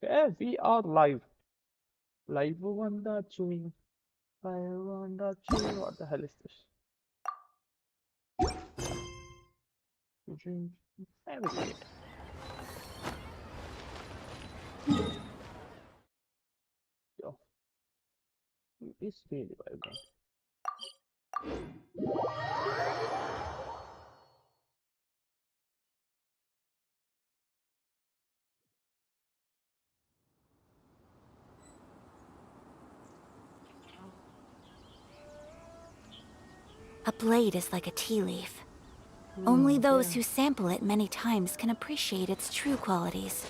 Okay, we are live. Live on the chewing. Live on the chew. What the hell is this? Navigate. Yo, it's really vibrant. A blade is like a tea leaf. Only those Okay. who sample it many times can appreciate its true qualities.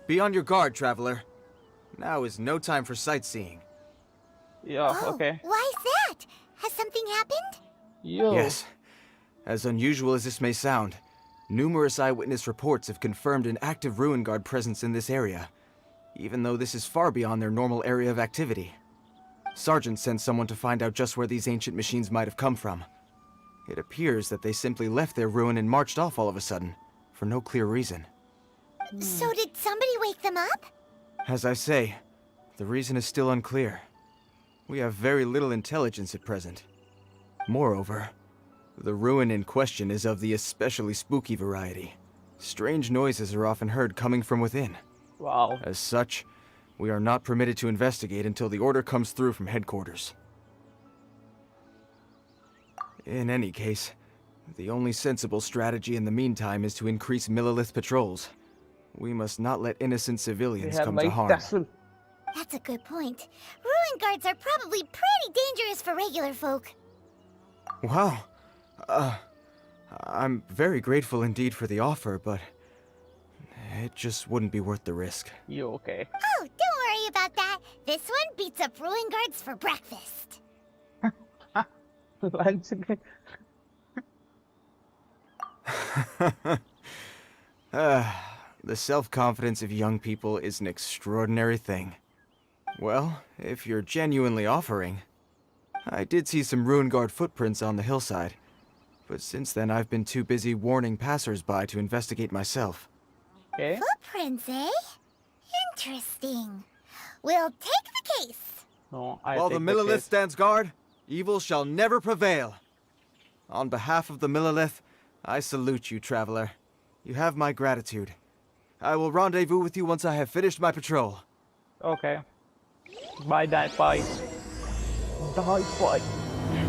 Be on your guard, traveler. Now is no time for sightseeing. Yeah, Oh, okay. why is that? Has something happened? Yo. Yes, as unusual as this may sound, numerous eyewitness reports have confirmed an active ruin guard presence in this area, even though this is far beyond their normal area of activity. Sergeant sent someone to find out just where these ancient machines might have come from. It appears that they simply left their ruin and marched off all of a sudden, for no clear reason. So did somebody wake them up? As I say, the reason is still unclear. We have very little intelligence at present. Moreover, the ruin in question is of the especially spooky variety. Strange noises are often heard coming from within. Wow. As such, we are not permitted to investigate until the order comes through from headquarters. In any case, the only sensible strategy in the meantime is to increase Millilith patrols. We must not let innocent They civilians have come to my harm. tassel. That's a good point. Ruin guards are probably pretty dangerous for regular folk. Wow. I'm very grateful indeed for the offer, but it just wouldn't be worth the risk. You okay? Oh, don't worry about that. This one beats up ruin guards for breakfast. Once again. The self-confidence of young people is an extraordinary thing. Well, if you're genuinely offering, I did see some ruin guard footprints on the hillside, but since then I've been too busy warning passers-by to investigate myself. Okay. Footprints, eh? Interesting. We'll take the case. No, I While the take the Millilith case. stands guard, evil shall never prevail. On behalf of the Millilith, I salute you, traveler. You have my gratitude. I will rendezvous with you once I have finished my patrol. Okay. Bye, die pie. Die pie.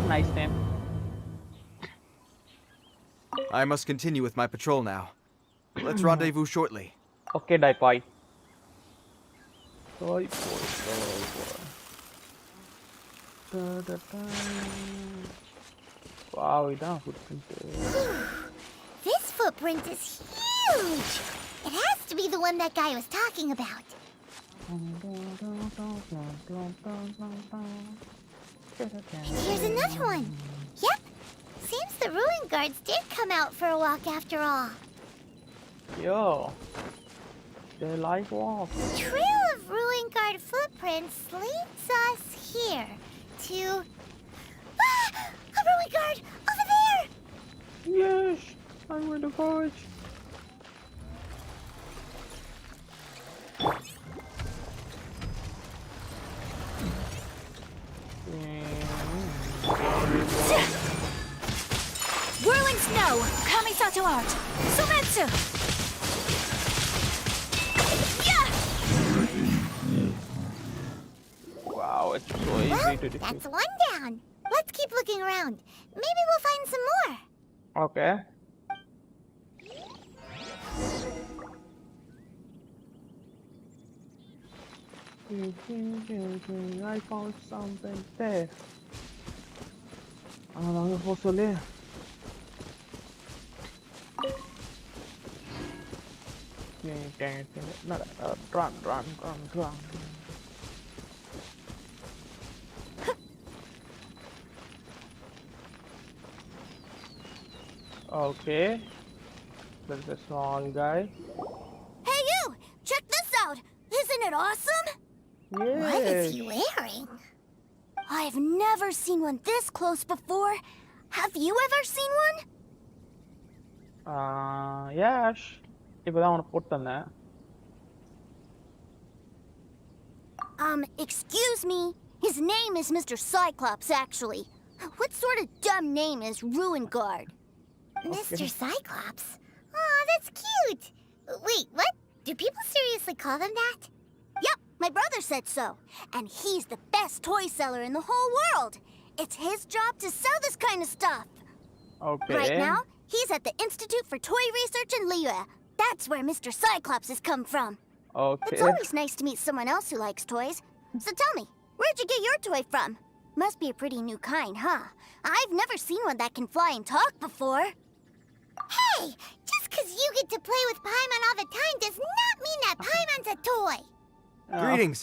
Nice name. I must continue with my patrol now. Let's rendezvous shortly. Okay, die pie. Die pie. Da, da, da. Wow, idan footprint. This footprint is huge. It has to be the one that guy was talking about. Here's another one. Yep. Seems the ruin guards did come out for a walk after all. Yo. They like walk. Trail of ruin guard footprints leads us here to... Ah! A ruin guard! Over there! Yes, I'm going to forge. Whirling snow! Kamisato art! Sumetsu! Yeah! Wow, it's so easy Well, to defeat. that's one down. Let's keep looking around. Maybe we'll find some more. Okay. I found something there. Lange vor so leer. Run, run, run, run. Okay. There's a small guy. Hey you! Check this out! Isn't it awesome? What is Yes. he wearing? I've never seen one this close before. Have you ever seen one? Yash. இப்பதான் அவனை போட்டு தந்தேன். Excuse me. His name is Mr. Cyclops, actually. What sort of dumb name is Ruin Guard? Mr. Cyclops? Aw, that's cute. Wait, what? Do people seriously call him that? Yep, my brother said so. And he's the best toy seller in the whole world. It's his job to sell this kind of stuff. Okay. Right now, he's at the Institute for Toy Research in Liyue. That's where Mr. Cyclops has come from. Okay. It's always nice to meet someone else who likes toys. So tell me, where'd you get your toy from? Must be a pretty new kind, huh? I've never seen one that can fly and talk before. Hey! Just because you get to play with Paimon all the time does not mean that Paimon's a toy! Greetings.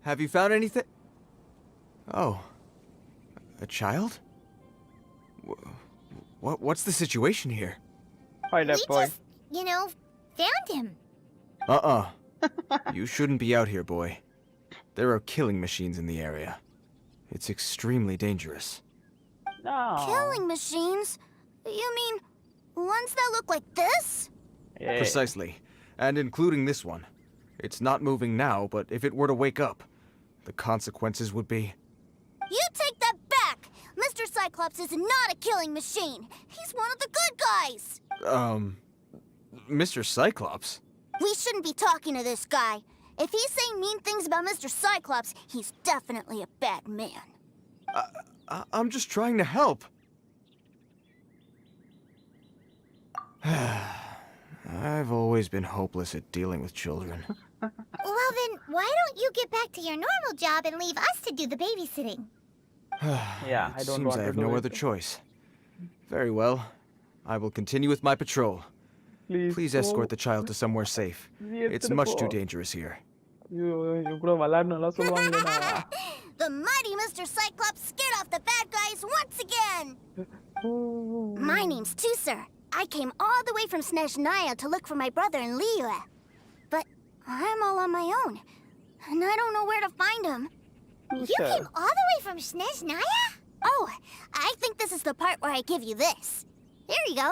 Have you found anything? Oh. A child? What's the situation here? Hi there, boy. just, found him. Uh-uh. You shouldn't be out here, boy. There are killing machines in the area. It's extremely dangerous. No. Killing machines? You mean ones that look like this? Yeah. Precisely. And including this one. It's not moving now, but if it were to wake up, the consequences would be... You take that back! Mr. Cyclops is not a killing machine. He's one of the good guys. Mr. Cyclops? We shouldn't be talking to this guy. If he's saying mean things about Mr. Cyclops, he's definitely a bad man. I'm just trying to help. I've always been hopeless at dealing with children. Well then, why don't you get back to your normal job and leave us to do the babysitting? Yeah, I It don't seems want I to have do no it. other choice. Very well. I will continue with my patrol. Please escort the child to somewhere safe. It's much too dangerous here. கூட விளையாடணும்லாம் சொல்லுவாங்களேடா. The mighty Mr. Cyclops scared off the bad guys once again! My name's Tusser. I came all the way from Snezhnaya to look for my brother in Liyue. But I'm all on my own, and I don't know where to find him. You came all the way from Snezhnaya? Oh, I think this is the part where I give you this. Here you go.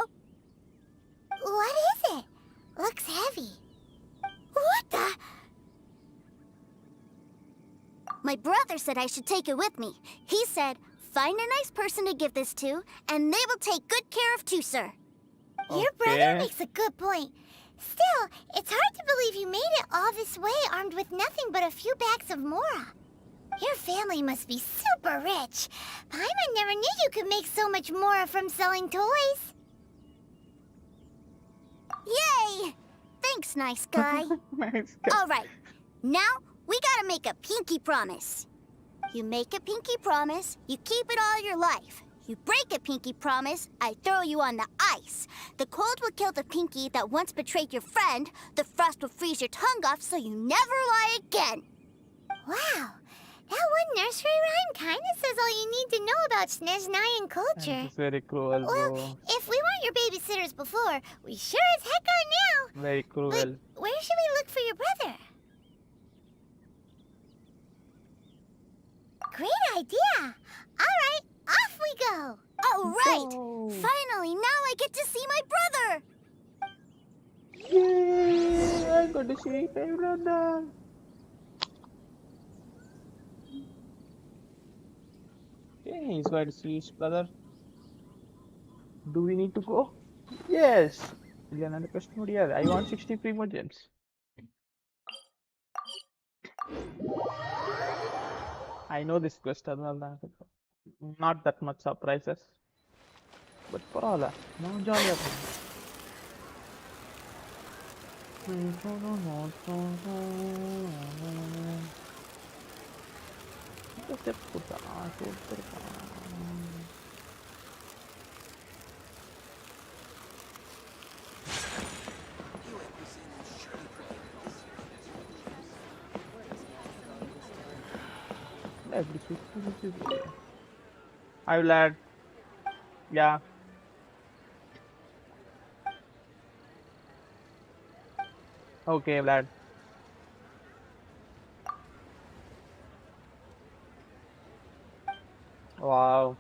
What is it? Looks heavy. What the? My brother said I should take it with me. He said, find a nice person to give this to, and they will take good care of Tusser. Your brother makes a good point. Still, it's hard to believe you made it all this way armed with nothing but a few bags of mora. Your family must be super rich. Paimon never knew you could make so much mora from selling toys. Yay! Thanks, nice guy. Nice guy. All right, now we gotta make a pinky promise. You make a pinky promise, you keep it all your life. You break a pinky promise, I throw you on the ice. The cold will kill the pinky that once betrayed your friend. The frost will freeze your tongue off so you never lie again. Wow, that one nursery rhyme kinda says all you need to know about Snezhnayan culture. It's very cruel, Well, bro. if we weren't your babysitters before, we sure as heck are now. Very But cruel. where should we look for your brother? Great idea! All right, off we go! All right! Go. Finally, now I get to see my brother! Yay! I got to see my brother. Okay, he's going to see his brother. Do we need to go? Yes! இல்ல நான் quest முடியாது. I want 60 primo gems. I know this quest அதனால தான் not that much surprises. But பரவாயில்ல. நான் ஜாலியா போறேன். இந்த step கொடுத்தான். கொடுத்துருக்கான். Hi, lad. Yeah. Okay, lad. Wow.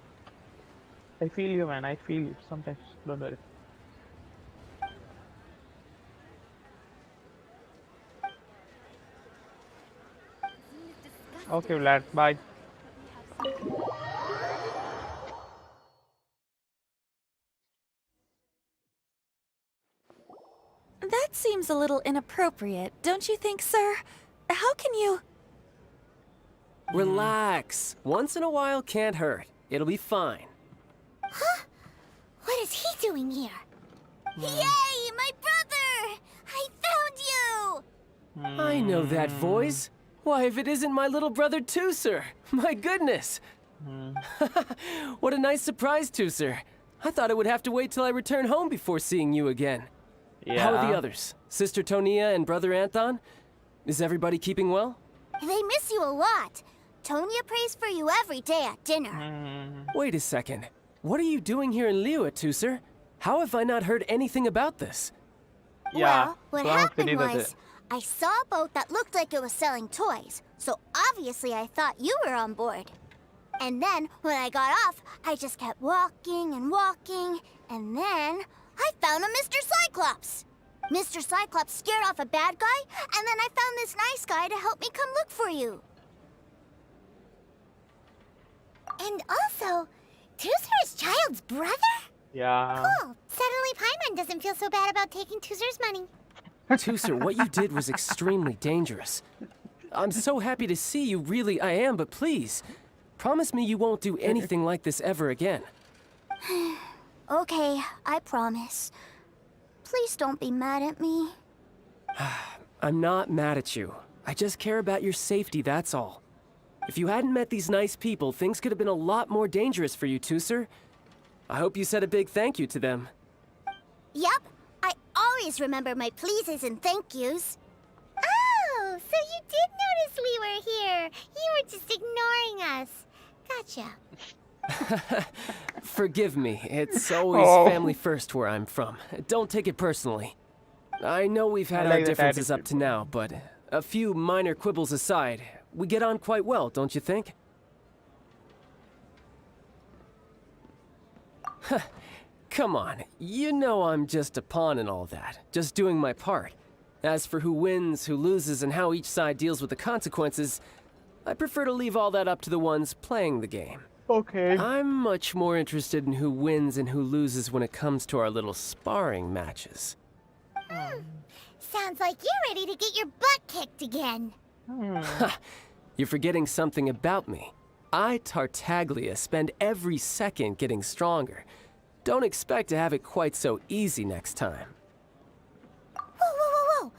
I feel you, man. I feel you. Sometimes. Don't worry. Okay, Vlad. Bye. That seems a little inappropriate, don't you think, sir? How can you... Relax. Once in a while can't hurt. It'll be fine. What is he doing here? Yay, my brother! I found you! I know that voice. Why, if it isn't my little brother Tooser! My goodness! What a nice surprise, Tooser. I thought I would have to wait till I return home before seeing you again. Yeah. How are the others? Sister Tonia and Brother Anthon? Is everybody keeping well? They miss you a lot. Tonya prays for you every day at dinner. Wait a second. What are you doing here in Liyue, Tooser? How have I not heard anything about this? Yeah. Well, what so I'm happened finished with was, it. I saw a boat that looked like it was selling toys, so obviously I thought you were on board. And then, when I got off, I just kept walking and walking, and then I found a Mr. Cyclops. Mr. Cyclops scared off a bad guy, and then I found this nice guy to help me come look for you. And also, Tooser is Childe's brother? Yeah. Cool. Suddenly Paimon doesn't feel so bad about taking Tooser's money. Tooser, what you did was extremely dangerous. I'm so happy to see you, really I am, but please, promise me you won't do anything like this ever again. Okay, I promise. Please don't be mad at me. I'm not mad at you. I just care about your safety, that's all. If you hadn't met these nice people, things could have been a lot more dangerous for you, Tooser. I hope you said a big thank you to them. Yep, I always remember my pleases and thank yous. Oh, so you did notice we were here. You were just ignoring us. Gotcha. Forgive me, it's always Oh. family first where I'm from. Don't take it personally. I know we've had I our like that differences up attitude. to now, but a few minor quibbles aside, we get on quite well, don't you think? Come on, you know I'm just a pawn and all that, just doing my part. As for who wins, who loses, and how each side deals with the consequences, I prefer to leave all that up to the ones playing the game. Okay. I'm much more interested in who wins and who loses when it comes to our little sparring matches. Sounds like you're ready to get your butt kicked again. You're forgetting something about me. I, Tartaglia, spend every second getting stronger. Don't expect to have it quite so easy next time. Whoa.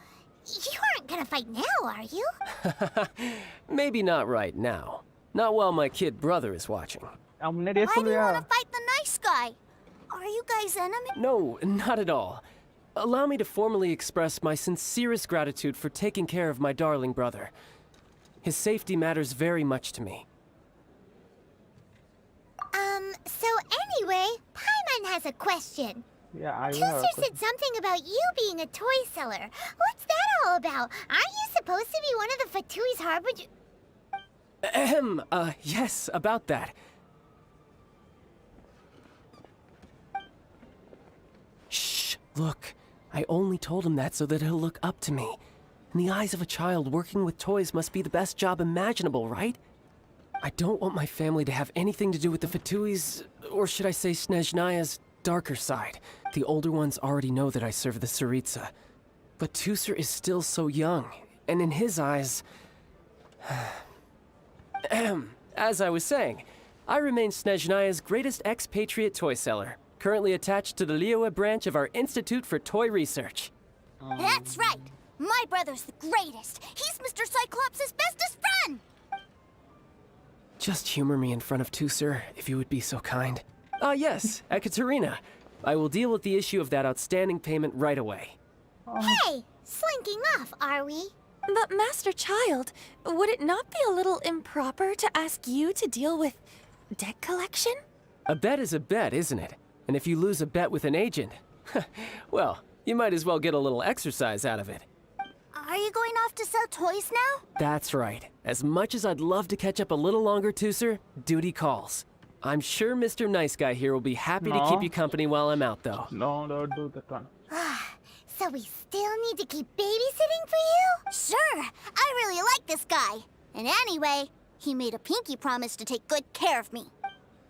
You aren't gonna fight now, are you? Maybe not right now. Not while my kid brother is watching. हमने day Why soon do you लिया. want to fight the nice guy? Are you guys enemies? No, not at all. Allow me to formally express my sincerest gratitude for taking care of my darling brother. His safety matters very much to me. So anyway, Paimon has a question. Yeah, I will. Tooser said something about you being a toy seller. What's that all about? Aren't you supposed to be one of the Fatui's harbinger? Ahem, yes, about that. Shh, look. I only told him that so that he'll look up to me. In the eyes of a child, working with toys must be the best job imaginable, right? I don't want my family to have anything to do with the Fatui's, or should I say Snezhnaya's, darker side. The older ones already know that I serve the Tsaritsa. But Tooser is still so young, and in his eyes... As I was saying, I remain Snezhnaya's greatest expatriate toy seller, currently attached to the Liyue branch of our Institute for Toy Research. That's right. My brother's the greatest. He's Mr. Cyclops' bestest friend. Just humor me in front of Tooser, if you would be so kind. Ah, yes, Ekaterina. I will deal with the issue of that outstanding payment right away. Hey, slinking off, are we? But Master Childe, would it not be a little improper to ask you to deal with debt collection? A bet is a bet, isn't it? And if you lose a bet with an agent, well, you might as well get a little exercise out of it. Are you going off to sell toys now? That's right. As much as I'd love to catch up a little longer, Tooser, duty calls. I'm sure Mr. Nice Guy here will be happy to keep you company while I'm out, though. No, don't do that one. So we still need to keep babysitting for you? Sure. I really like this guy. And anyway, he made a pinky promise to take good care of me.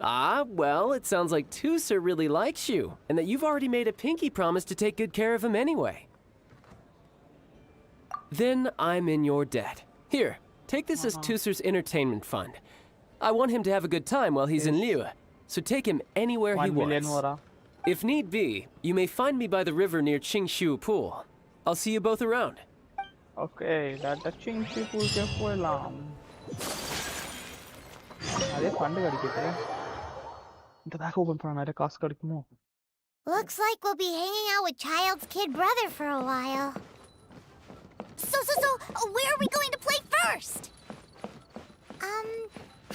Ah, well, it sounds like Tusser really likes you, and that you've already made a pinky promise to take good care of him anyway. Then I'm in your debt. Here, take this as Tusser's entertainment fund. I want him to have a good time while he's in Liyue, so take him anywhere he 1 million wants. more. If need be, you may find me by the river near Qingshu Pool. I'll see you both around. Okay, that touching people can போயிடலாம். அதே fund கிடைக்குது. இந்த bag open பண்ணா நிறைய காசு கிடைக்குமோ? Looks like we'll be hanging out with Childe's kid brother for a while. So, where are we going to play first?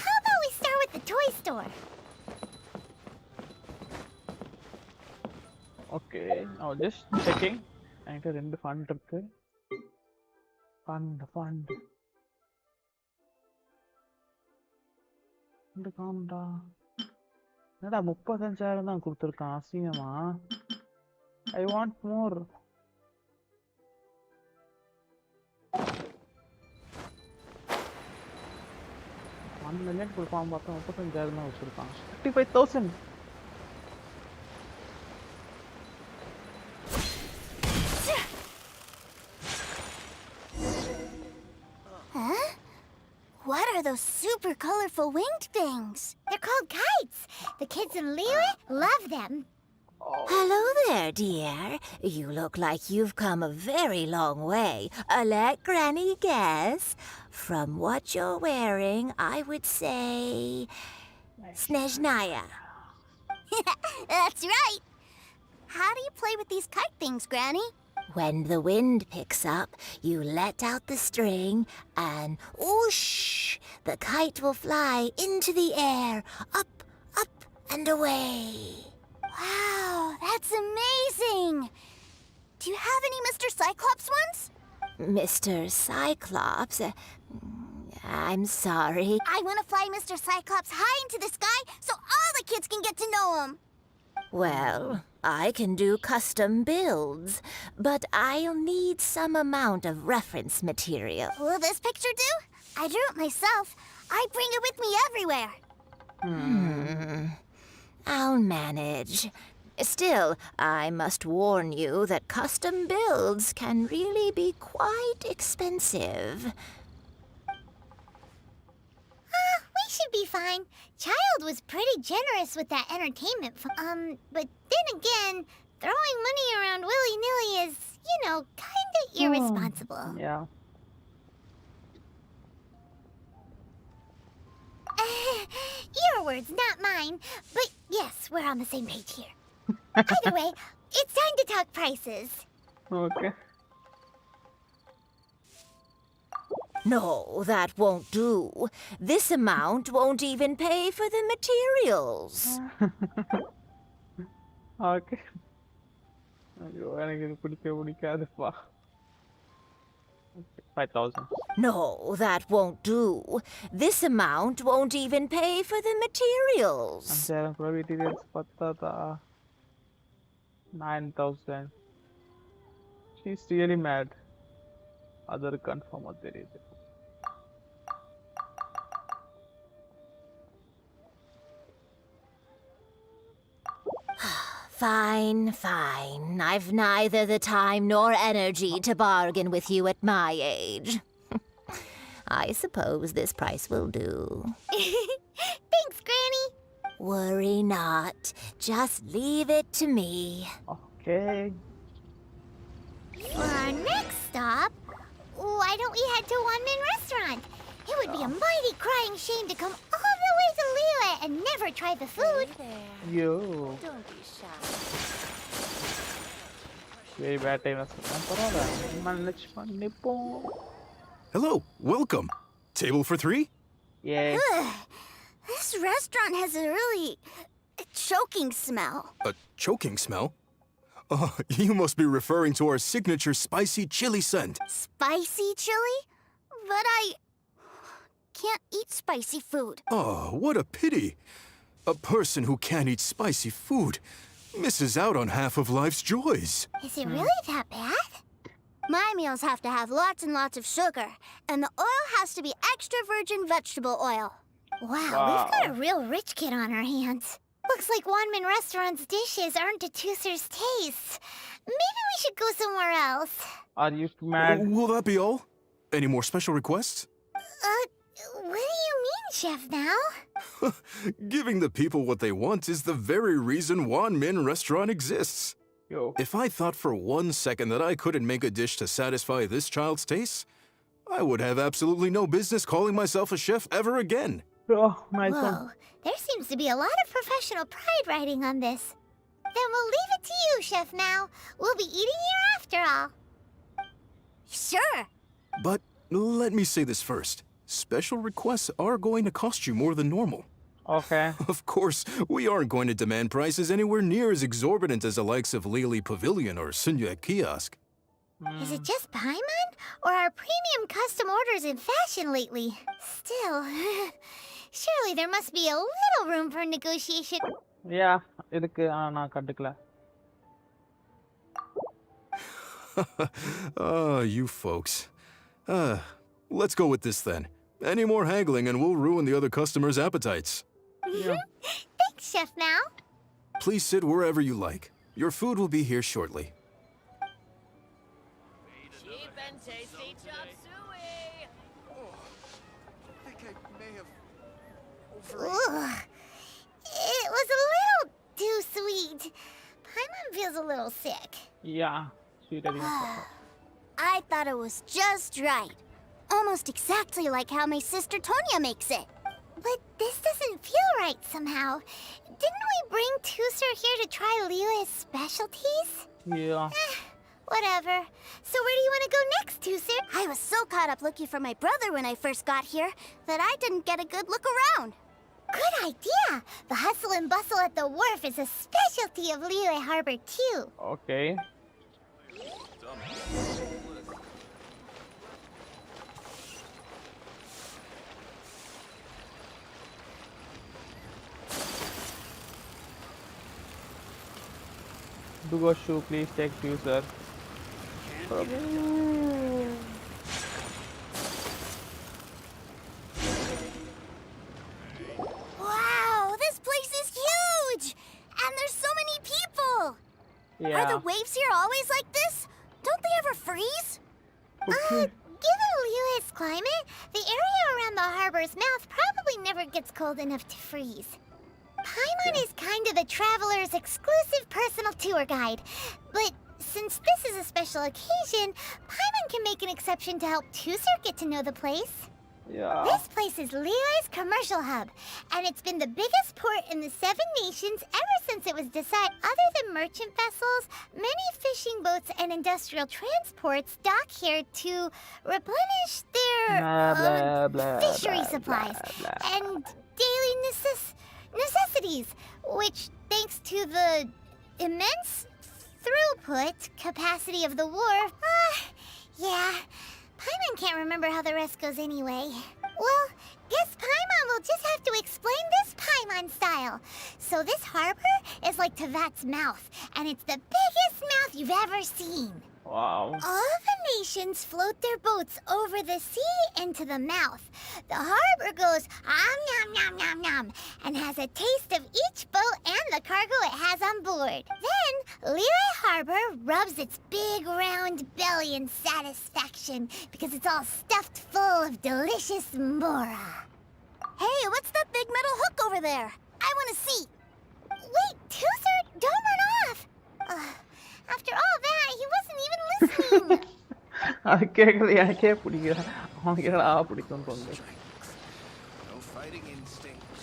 How about we start with the toy store? Okay, now just checking. என்கிட்ட 2 fund இருக்கு. Fund. இந்த காம்டா. என்னடா 35,000 தான் கொடுத்துருக்கான் அசிங்கமா. I want more. 1 million கொடுப்பான் பார்த்தா 35,000 தான் வச்சிருக்கான். 55,000. Huh? What are those super colorful winged things? They're called kites. The kids in Liyue love them. Hello there, dear. You look like you've come a very long way. Let Granny guess. From what you're wearing, I would say... Snezhnaya. That's right. How do you play with these kite things, Granny? When the wind picks up, you let out the string and whoosh! The kite will fly into the air, up, up, and away. Wow, that's amazing. Do you have any Mr. Cyclops ones? Mr. Cyclops? I'm sorry. I want to fly Mr. Cyclops high into the sky so all the kids can get to know him. Well, I can do custom builds, but I'll need some amount of reference material. Will this picture do? I drew it myself. I bring it with me everywhere. I'll manage. Still, I must warn you that custom builds can really be quite expensive. We should be fine. Childe was pretty generous with that entertainment. But then again, throwing money around willy-nilly is, kind of irresponsible. Yeah. Your words, not mine. But yes, we're on the same page here. Either way, it's time to talk prices. Okay. No, that won't do. This amount won't even pay for the materials. Okay. ஐயோ எனக்கு இது பிடிக்காதுப்பா. 5,000. No, that won't do. This amount won't even pay for the materials. 5,000 கூட materials பத்தாதா? 9,000. She's really mad. Other confirm தெரியுது. Fine. I've neither the time nor energy to bargain with you at my age. I suppose this price will do. Thanks, Granny. Worry not. Just leave it to me. Okay. For our next stop, why don't we head to One Min Restaurant? It would be a mighty crying shame to come all the way to Liyue and never try the food. Yo. Don't be shy. Very bad time. பரவாயில்ல. manage பண்ணிப்போம். Hello, welcome. Table for 3? Yeah. This restaurant has a really choking smell. A choking smell? Oh, you must be referring to our signature spicy chili scent. Spicy chili? But I can't eat spicy food. Oh, what a pity. A person who can't eat spicy food misses out on half of life's joys. Is it really that bad? My meals have to have lots and lots of sugar, and the oil has to be extra virgin vegetable oil. Wow, we've got a real rich kid on our hands. Looks like Wanmin Restaurant's dishes aren't to Tooser's taste. Maybe we should go somewhere else. Are you mad? Will that be all? Any more special requests? What do you mean, Chef now? Giving the people what they want is the very reason Wan Min Restaurant exists. Yo. If I thought for 1 second that I couldn't make a dish to satisfy this child's taste, I would have absolutely no business calling myself a chef ever again. Oh, nice one. Whoa, there seems to be a lot of professional pride riding on this. Then we'll leave it to you, Chef Mao. We'll be eating here after all. Sure. But let me say this first. Special requests are going to cost you more than normal. Okay. Of course, we aren't going to demand prices anywhere near as exorbitant as the likes of Lily Pavilion or Sunya Kiosk. Is it just Paimon? Or are premium custom orders in fashion lately? Still, surely there must be a little room for negotiation. Yeah, இதுக்கு நான் கண்டுக்கல. You folks. Let's go with this then. Any more haggling and we'll ruin the other customers' appetites. Thanks, Chef Mao. Please sit wherever you like. Your food will be here shortly. Cheap and tasty chop suey. I think I may have Ugh. It was a little too sweet. Paimon feels a little sick. Yeah, sweet adios. I thought it was just right. Almost exactly like how my sister Tonya makes it. But this doesn't feel right somehow. Didn't we bring Tooser here to try Liyue's specialties? Yeah. Whatever. So where do you want to go next, Tooser? I was so caught up looking for my brother when I first got here that I didn't get a good look around. Good idea. The hustle and bustle at the wharf is a specialty of Liyue Harbor too. Okay. Dugo shoe, please take user. Wow, this place is huge! And there's so many people! Yeah. Are the waves here always like this? Don't they ever freeze? Okay. Given Liyue's climate, the area around the harbor's mouth probably never gets cold enough to freeze. Paimon is kind of the traveler's exclusive personal tour guide. But since this is a special occasion, Paimon can make an exception to help Tooser get to know the place. Yeah. This place is Liyue's commercial hub, and it's been the biggest port in the Seven Nations ever since it was decided. Other than merchant vessels, many fishing boats and industrial transports dock here to replenish their Blah, blah, blah, fishery blah, supplies blah, blah. and daily necessities, which, thanks to the immense throughput capacity of the wharf, yeah. Paimon can't remember how the rest goes anyway. Well, guess Paimon will just have to explain this Paimon style. So this harbor is like Tevat's mouth, and it's the biggest mouth you've ever seen. Wow. All the nations float their boats over the sea into the mouth. The harbor goes nom nom nom nom and has a taste of each boat and the cargo it has on board. Then Liyue Harbor rubs its big round belly in satisfaction because it's all stuffed full of delicious mora. Hey, what's that big metal hook over there? I want to see. Wait, Tooser, don't run off. After all that, he wasn't even listening. அது கேட்கல எனக்கே பிடிக்கல அவனுக்கு என்னடா பிடிக்கும்னு தோணுது. No fighting instinct.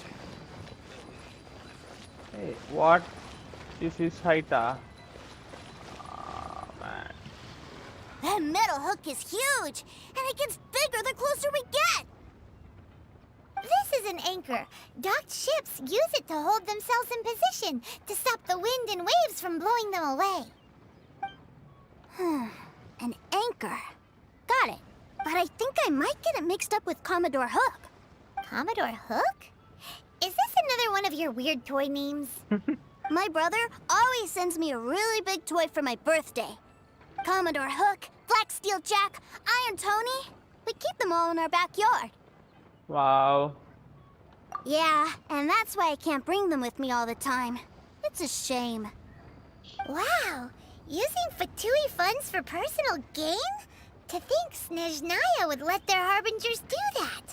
Hey, what? This is Haita. Ah, man. That metal hook is huge, and it gets bigger the closer we get. This is an anchor. Docked ships use it to hold themselves in position to stop the wind and waves from blowing them away. An anchor. Got it. But I think I might get it mixed up with Commodore Hook. Commodore Hook? Is this another one of your weird toy names? My brother always sends me a really big toy for my birthday. Commodore Hook Black Steel Jack, Iron Tony. We keep them all in our backyard. Wow. Yeah, and that's why I can't bring them with me all the time. It's a shame. Wow, using Fatui funds for personal gain? To think Snezhnaya would let their harbingers do that.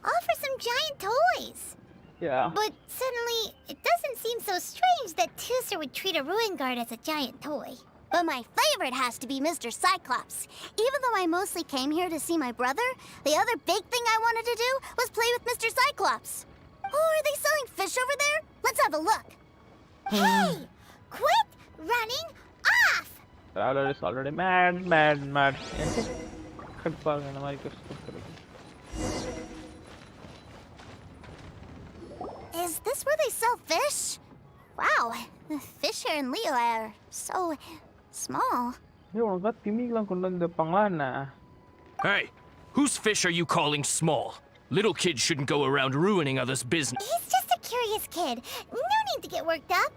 All for some giant toys. Yeah. But suddenly, it doesn't seem so strange that Tusser would treat a ruin guard as a giant toy. But my favorite has to be Mr. Cyclops. Even though I mostly came here to see my brother, the other big thing I wanted to do was play with Mr. Cyclops. Oh, are they selling fish over there? Let's have a look. Hey! Quit running off! Traveler is already mad. கடுப்பாக இந்த மாதிரி கஷ்டப்படுறது. Is this where they sell fish? Wow, the fish here in Leo are so small. ஏய் உனக்கு திமிங்கலம் கொண்டு வந்து வைப்பாங்களா என்ன? Hey, whose fish are you calling small? Little kids shouldn't go around ruining others' business. He's just a curious kid. No need to get worked up.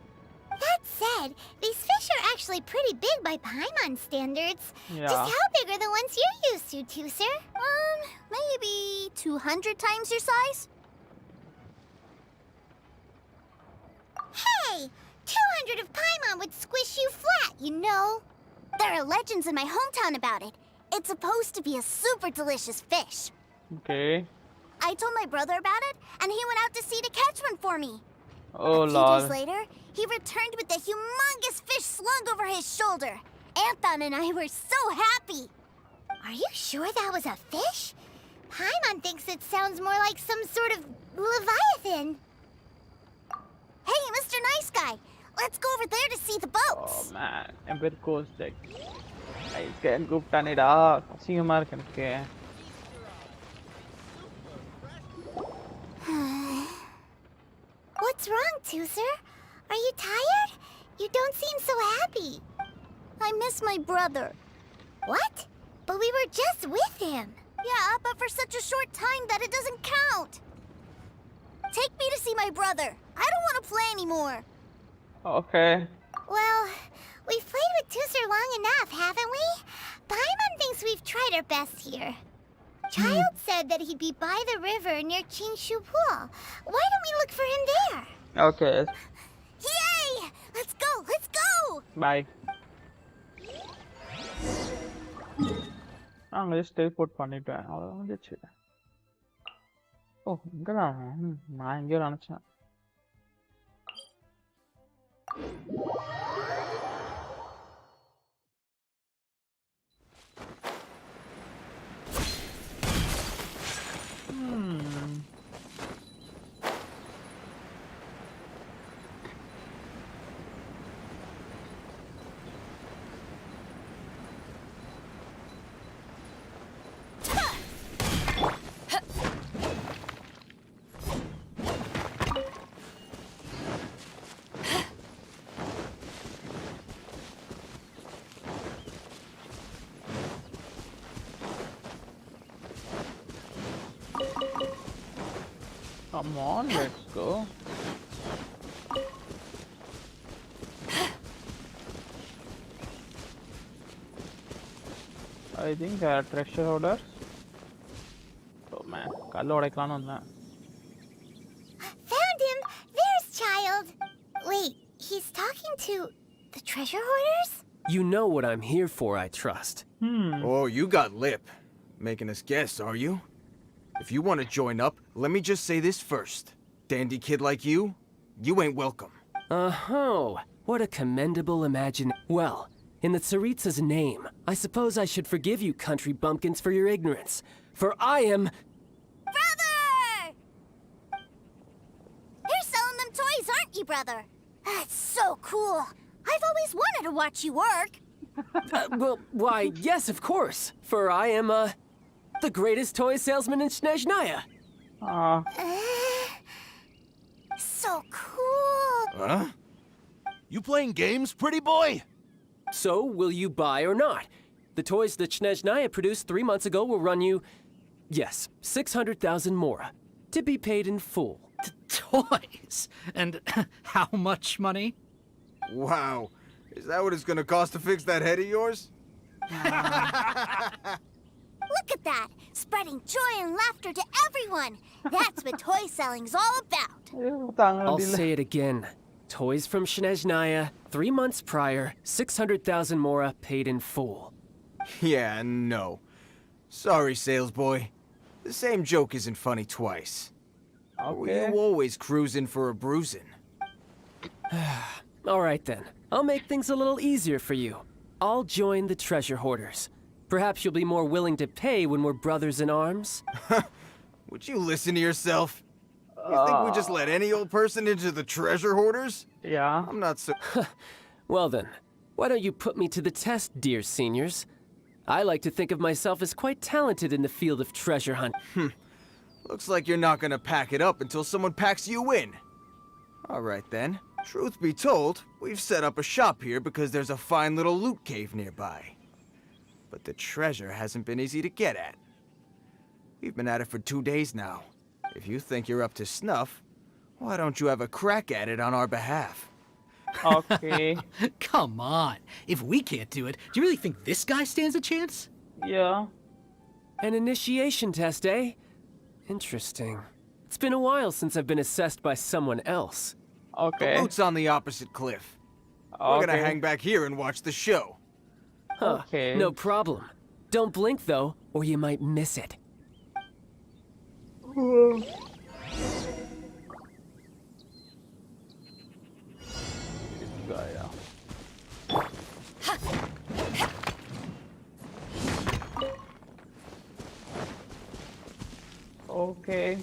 That said, these fish are actually pretty big by Paimon standards. Yeah. Just how big are the ones you're used to, Tusser? Maybe 200 times your size? Hey! 200 of Paimon would squish you flat, you know? There are legends in my hometown about it. It's supposed to be a super delicious fish. Okay. I told my brother about it, and he went out to sea to catch one for me. Oh A few lol. days later, he returned with a humongous fish slung over his shoulder. Anthon and I were so happy. Are you sure that was a fish? Paimon thinks it sounds more like some sort of leviathan. Hey, Mr. Nice Guy, let's go over there to see the boats. Oh man, என் பேர் கோஸ் tech. I can கூப்பிட்டானேடா. அசிங்கமா இருக்கு எனக்கு. What's wrong, Tusser? Are you tired? You don't seem so happy. I miss my brother. What? But we were just with him. Yeah, but for such a short time that it doesn't count. Take me to see my brother. I don't want to play anymore. Okay. Well, we've played with Tusser long enough, haven't we? Paimon thinks we've tried our best here. Childe said that he'd be by the river near Qingshu Pool. Why don't we look for him there? Okay. Yay! Let's go! Let's go! Bye. அங்க just teleport பண்ணிட்டேன். அவ்வளோ வந்துச்சு. ஓ இங்கே தான். நான் எங்கேயோ நினச்சேன். Come on, let's go. I think there are treasure hoarders. Oh man, கல்ல உடைக்கலாம்னு வந்தேன். Found him! There's Childe! Wait, he's talking to the treasure hoarders? You know what I'm here for, I trust. Oh, you got lip. Making us guess, are you? If you want to join up, let me just say this first. Dandy kid like you ain't welcome. Oh, what a commendable Well, in the Tsaritsa's name, I suppose I should forgive you country bumpkins for your ignorance. For I am... Brother! You're selling them toys, aren't you, brother? That's so cool. I've always wanted to watch you work. why, yes, of course. For I am, the greatest toy salesman in Snezhnaya. So cool. Huh? You playing games, pretty boy? So, will you buy or not? The toys that Snezhnaya produced 3 months ago will run you, yes, 600,000 mora, to be paid in full. Toys? And how much money? Wow. Is that what it's gonna cost to fix that head of yours? Look at that! Spreading joy and laughter to everyone! That's what toy selling's all about! I'll say it again. Toys from Snezhnaya, 3 months prior, 600,000 mora paid in full. Yeah, no. Sorry, salesboy. The same joke isn't funny twice. Were you always cruising for a bruising? All right then. I'll make things a little easier for you. I'll join the treasure hoarders. Perhaps you'll be more willing to pay when we're brothers in arms? Would you listen to yourself? You think we just let any old person into the treasure hoarders? Yeah. I'm not so... Well then, why don't you put me to the test, dear seniors? I like to think of myself as quite talented in the field of treasure hunt. Looks like you're not gonna pack it up until someone packs you in. All right then. Truth be told, we've set up a shop here because there's a fine little loot cave nearby. But the treasure hasn't been easy to get at. We've been at it for 2 days now. If you think you're up to snuff, why don't you have a crack at it on our behalf? Okay. Come on. If we can't do it, do you really think this guy stands a chance? Yeah. An initiation test, eh? Interesting. It's been a while since I've been assessed by someone else. Okay. The loot's on the opposite cliff. We're gonna hang back here and watch the show. Huh, Okay. no problem. Don't blink though, or you might miss it. Okay.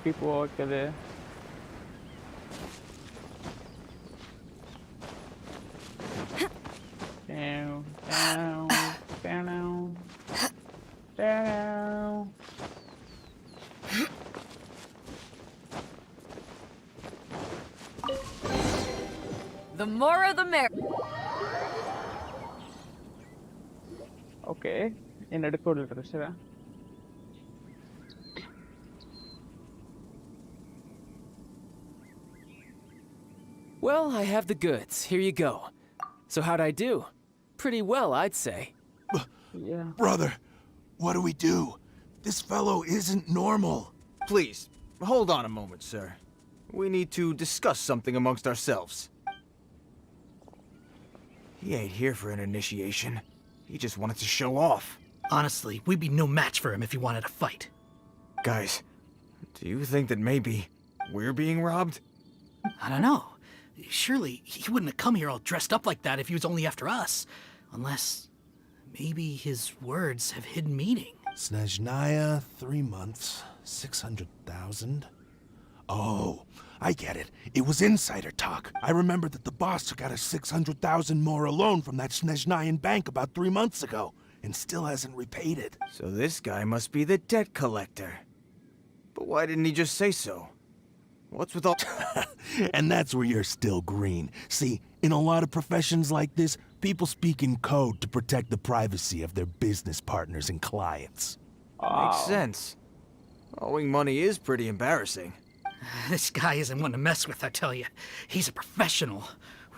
People இருக்குது down, down, down, down. The more the merrier. Okay. என்னோட code இருக்குதா? Well, I have the goods. Here you go. So how'd I do? Pretty well, I'd say. Yeah. Brother, what do we do? This fellow isn't normal. Please, hold on a moment, sir. We need to discuss something amongst ourselves. He ain't here for an initiation. He just wanted to show off. Honestly, we'd be no match for him if he wanted to fight. Guys, do you think that maybe we're being robbed? I don't know. Surely he wouldn't have come here all dressed up like that if he was only after us. Unless maybe his words have hidden meaning. Snezhnaya, 3 months, 600,000. Oh, I get it. It was insider talk. I remember that the boss took out a 600,000 more loan from that Snezhnayan bank about 3 months ago, and still hasn't repaid it. So this guy must be the debt collector. But why didn't he just say so? What's with all... And that's where you're still green. See, in a lot of professions like this, people speak in code to protect the privacy of their business partners and clients. Makes sense. Owing money is pretty embarrassing. This guy isn't one to mess with, I tell you. He's a professional.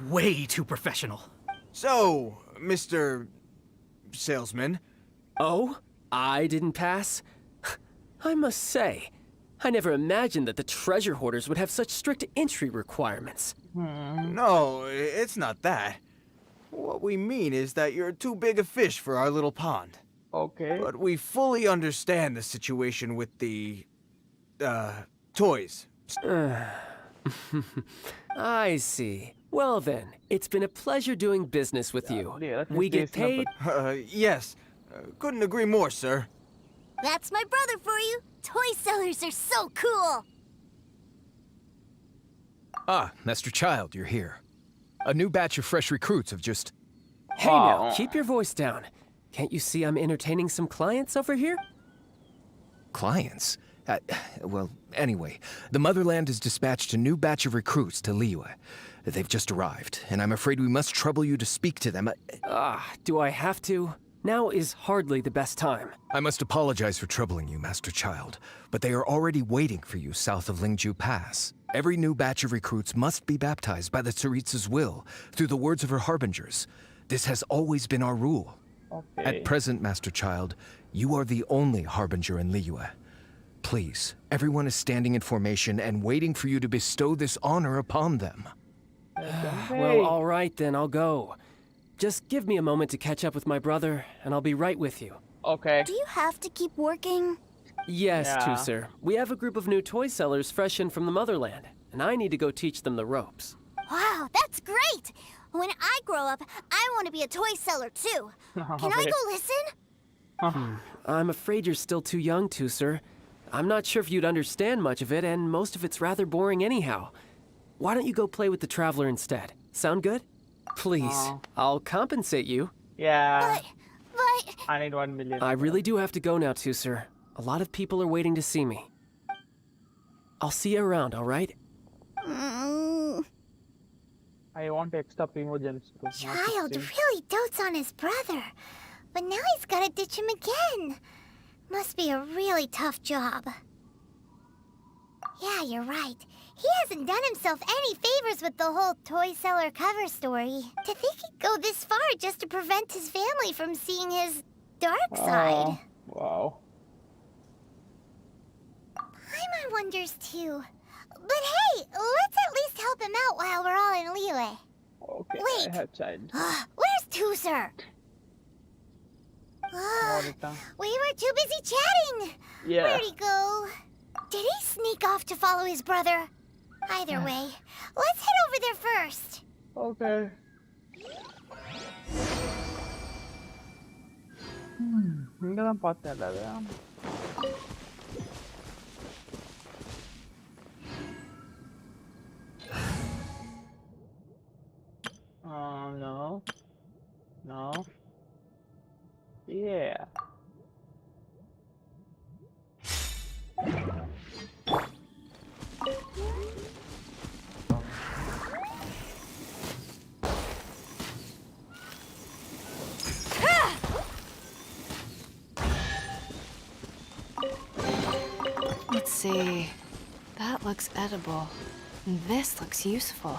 Way too professional. So, Mr. Salesman... Oh? I didn't pass? I must say, I never imagined that the treasure hoarders would have such strict entry requirements. No, it's not that. What we mean is that you're too big a fish for our little pond. Okay. But we fully understand the situation with the... toys. I see. Well then, it's been a pleasure doing business with you. Yeah, that We means get paid... Yes. Couldn't agree more, sir. That's my brother for you. toy sellers are so cool! Ah, Master Childe, you're here. A new batch of fresh recruits have just... Hey now, keep your voice down. Can't you see I'm entertaining some clients over here? Clients? Well, anyway, the Motherland has dispatched a new batch of recruits to Liyue. They've just arrived, and I'm afraid we must trouble you to speak to them. Do I have to? Now is hardly the best time. I must apologize for troubling you, Master Childe, but they are already waiting for you south of Lingju Pass. Every new batch of recruits must be baptized by the Tsaritsa's will, through the words of her harbingers. This has always been our rule. Okay. At present, Master Childe, you are the only harbinger in Liyue. Please, everyone is standing in formation and waiting for you to bestow this honor upon them. Well, all right then, I'll go. Just give me a moment to catch up with my brother, and I'll be right with you. Okay. Do you have to keep working? Yes, Yeah. Sir. We have a group of new toy sellers fresh in from the Motherland, and I need to go teach them the ropes. Wow, that's great! When I grow up, I want to be a toy seller too. Can I go listen? I'm afraid you're still too young to, sir. I'm not sure if you'd understand much of it, and most of it's rather boring anyhow. Why don't you go play with the Traveler instead? Sound good? Please, I'll compensate you. Yeah. But... I need 1 million. I really do have to go now, too, sir. A lot of people are waiting to see me. I'll see you around, all right? I want extra primogens. Childe really dotes on his brother, but now he's gotta ditch him again. Must be a really tough job. Yeah, you're right. He hasn't done himself any favors with the whole toy seller cover story. To think he'd go this far just to prevent his family from seeing his dark side. Wow. Paimon wonders too. But hey, let's at least help him out while we're all in Liyue. Okay, Wait. I have child. Where's Tuser? Morita. We were too busy chatting. Yeah. Where'd he go? Did he sneak off to follow his brother? Either way, let's head over there first. Okay. இங்க தான் பார்த்தேன் அது. No. No. Yeah. Let's see. That looks edible. And this looks useful.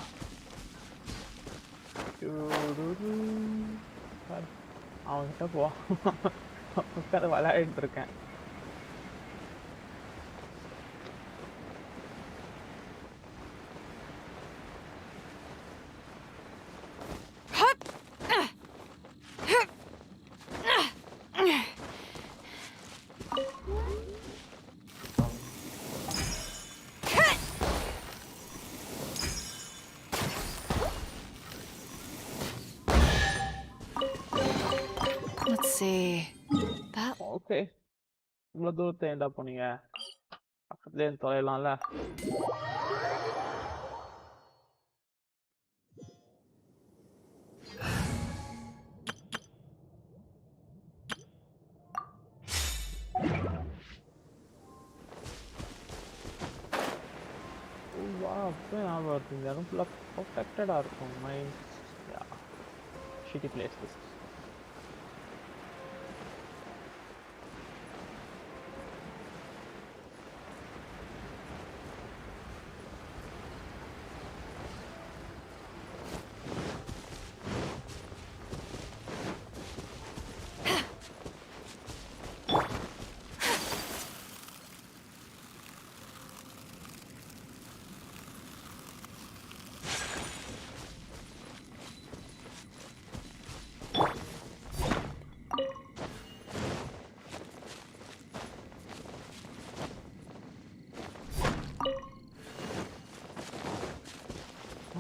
அவன்கிட்ட போ உட்காந்து விளையாடிட்டு இருக்கேன். Let's see. That okay. இவ்வளவு தூரத்தை ஏன்டா போனீங்க? பக்கத்துலயே இருந்து தொலையலாம்ல. அப்போ ஞாபகம் வருது. இந்த இடம் ஃபுல்லாக ப்ரொடெக்டடாக இருக்கும். Mines shitty place this.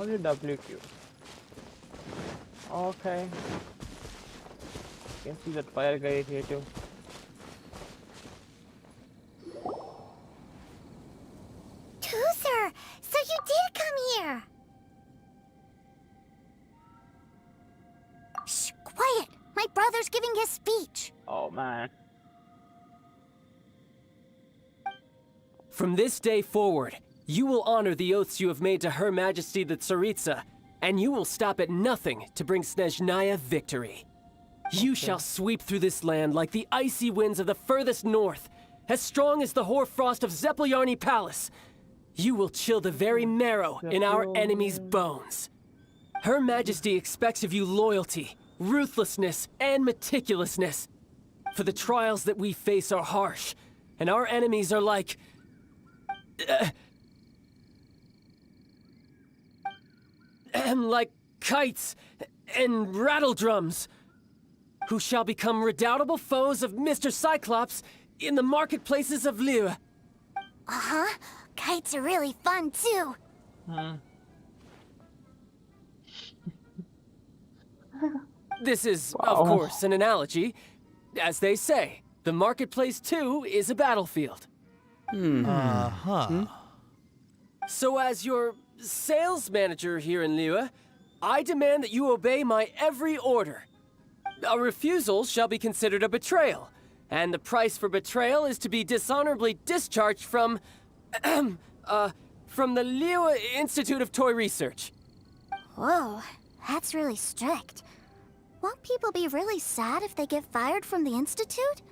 Only WQ. Okay. You can see that fire guy here too. Oh man. From this day forward, you will honor the oaths you have made to Her Majesty the Tsaritsa, and you will stop at nothing to bring Snezhnaya victory. You shall sweep through this land like the icy winds of the furthest north, as strong as the hoarfrost of Zepelyarny Palace. You will chill the very marrow in our enemies' bones. Her Majesty expects of you loyalty, ruthlessness, and meticulousness. For the trials that we face are harsh, and our enemies are like... like kites and rattledrums, who shall become redoubtable foes of Mr. Cyclops in the marketplaces of Liyue. Uh-huh. Kites are really fun, too. This is, of course, an analogy. As they say, the marketplace, too, is a battlefield. So as your sales manager here in Liyue, I demand that you obey my every order. A refusal shall be considered a betrayal, and the price for betrayal is to be dishonorably discharged from the Liyue Institute of Toy Research. Whoa, that's really strict. Won't people be really sad if they get fired from the Institute?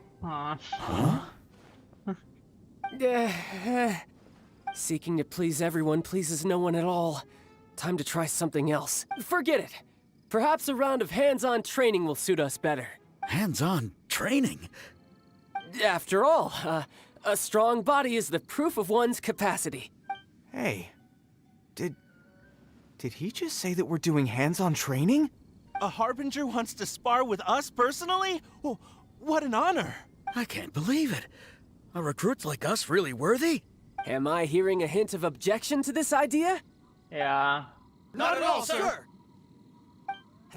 Seeking to please everyone pleases no one at all. Time to try something else. Forget it. Perhaps a round of hands-on training will suit us better. Hands-on training? After all, a strong body is the proof of one's capacity. Hey, did he just say that we're doing hands-on training? A Harbinger wants to spar with us personally? Oh, what an honor! I can't believe it. Are recruits like us really worthy? Am I hearing a hint of objection to this idea? Yeah. Not at all, sir!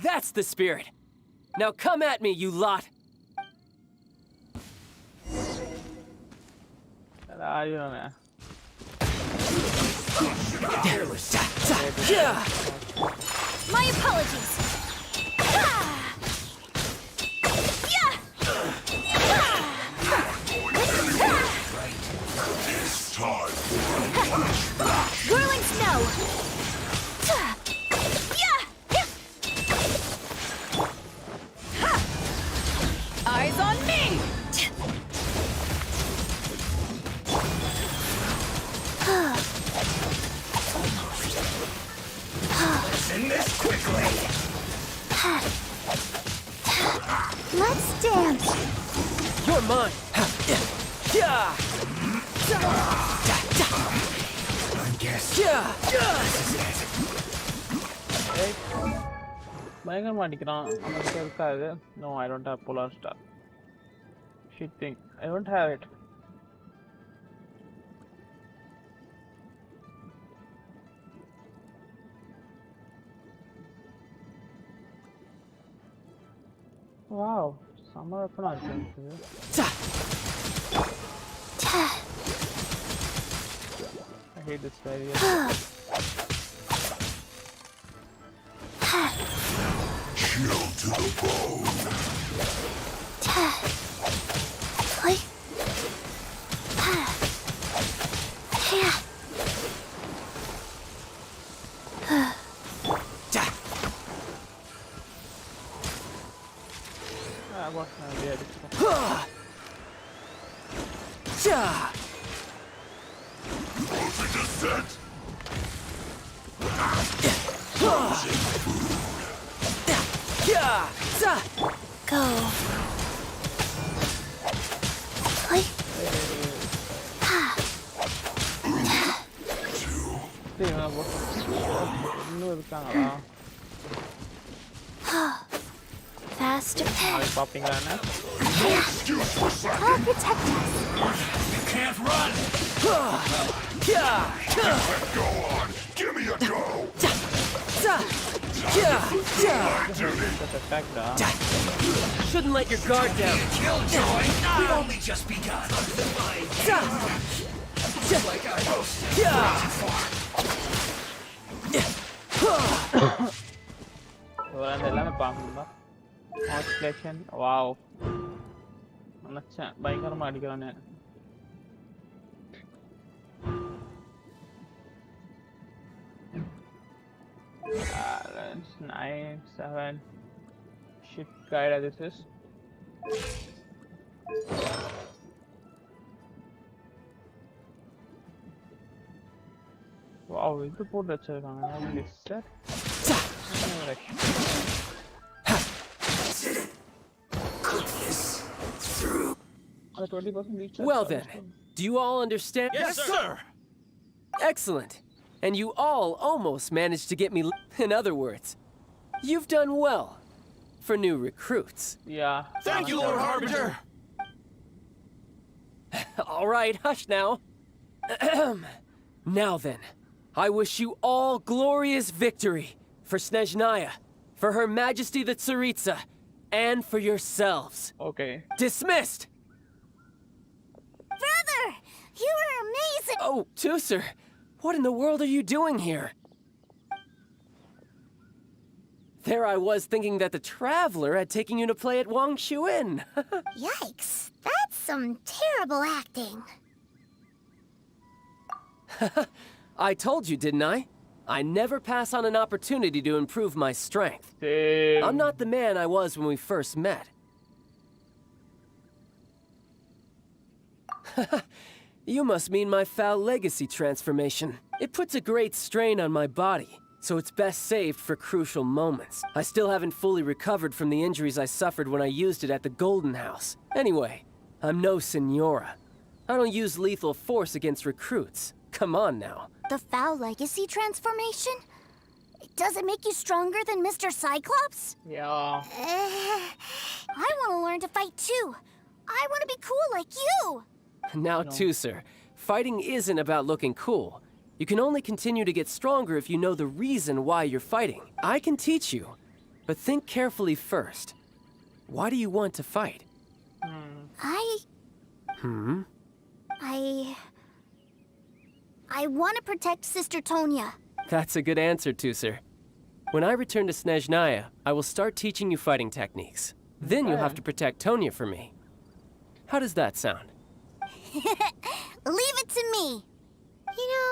That's the spirit. Now come at me, you lot. My apologies. This time. Whirling snow. Eyes on me! Send this quickly. Let's dance. You're mine. I guess. பயங்கரமா அடிக்கிறான் நமக்கு இருக்காது. No, I don't have polar star. Shit thing. I don't have it. Wow, summer weapon இருக்கு. I hate this area. Chill to the bone. Go. Faster. Popping on us. I'll protect us. You can't run. Go on. Give me a go. Shouldn't let your guard down. Killjoy, we've only just begun. Like our host. எல்லாமே பார்க்கணும். Oscillation. Wow. நினைச்சேன் பயங்கரமா அடிக்கிறானே. 9, 7. Shit, guide this is. Wow, இது போட்டு வச்சிருக்காங்க. Well then, do you all understand? Yes, sir! Excellent. And you all almost managed to get me. In other words, you've done well for new recruits. Yeah. Thank you, Lord Harbinger! All right, hush now. Now then, I wish you all glorious victory for Snezhnaya, for Her Majesty the Tsaritsa, and for yourselves. Okay. Dismissed! Brother, you are amazing! Oh, Tusser, what in the world are you doing here? There I was thinking that the Traveler had taken you to play at Wang Shuin. Yikes, that's some terrible acting. I told you, didn't I? I never pass on an opportunity to improve my strength. Damn. I'm not the man I was when we first met. You must mean my foul legacy transformation. It puts a great strain on my body, so it's best saved for crucial moments. I still haven't fully recovered from the injuries I suffered when I used it at the Golden House. Anyway, I'm no Senora. I don't use lethal force against recruits. Come on now. The foul legacy transformation? Does it make you stronger than Mr. Cyclops? Yeah. I want to learn to fight too. I want to be cool like you. Now, Tusser, fighting isn't about looking cool. You can only continue to get stronger if you know the reason why you're fighting. I can teach you, but think carefully first. Why do you want to fight? I want to protect Sister Tonya. That's a good answer, Tusser. When I return to Snezhnaya, I will start teaching you fighting techniques. Then you'll have to protect Tonya for me. How does that sound? Leave it to me. You know,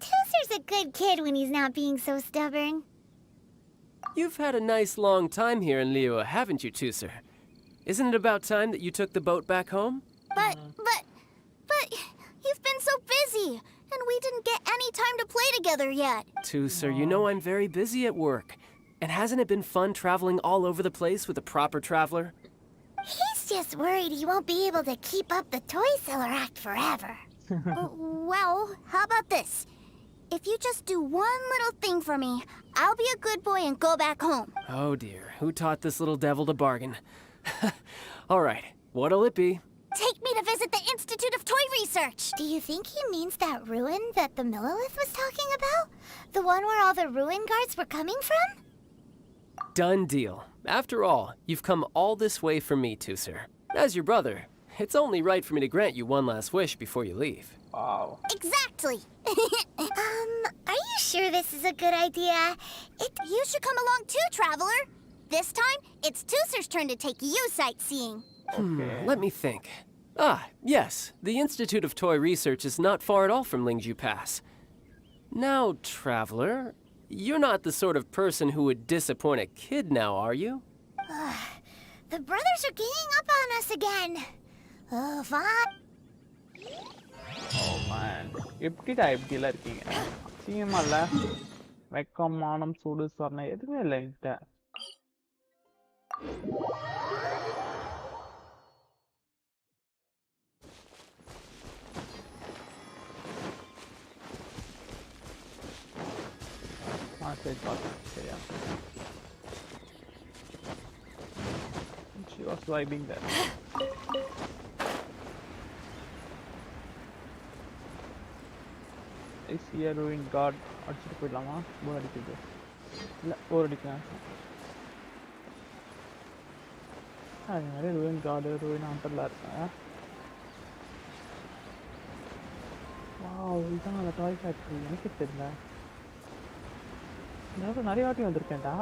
Tusser's a good kid when he's not being so stubborn. You've had a nice long time here in Liyue, haven't you, Tusser? Isn't it about time that you took the boat back home? But you've been so busy, and we didn't get any time to play together yet. Tusser, you know I'm very busy at work. And hasn't it been fun traveling all over the place with a proper traveler? He's just worried he won't be able to keep up the toy seller act forever. Well, how about this? If you just do one little thing for me, I'll be a good boy and go back home. Oh dear, who taught this little devil to bargain? All right, what'll it be? Take me to visit the Institute of Toy Research. Do you think he means that ruin that the Millilith was talking about? The one where all the ruin guards were coming from? Done deal. After all, you've come all this way for me, Tusser. As your brother, it's only right for me to grant you one last wish before you leave. Wow. Exactly. Are you sure this is a good idea? You should come along too, Traveler. This time, it's Tusser's turn to take you sightseeing. Let me think. Ah, yes, the Institute of Toy Research is not far at all from Lingju Pass. Now, Traveler, you're not the sort of person who would disappoint a kid now, are you? The brothers are ganging up on us again. Oh, fine. Oh man. எப்படிடா இப்படிலாம் இருக்கீங்க? சீமா இல்ல? வெக்கம், மானம், சூடு, சொரணை எதுவுமே இல்லை என்கிட்ட. சரி பார்த்தேன் சரியா. She was vibing there. I see a ruined guard. அடிச்சுட்டு போயிடலாமா? போர் அடிக்குது. இல்லை போர் அடிக்கிறேன். நிறைய ruined guard, ruined hunterலாம் இருக்கேன். வாவ், இதுதான் அந்த டாய் ஃபேக்ட்ரி. எனக்கு தெரியல. நிறைய வாட்டி வந்திருக்கேன்டா.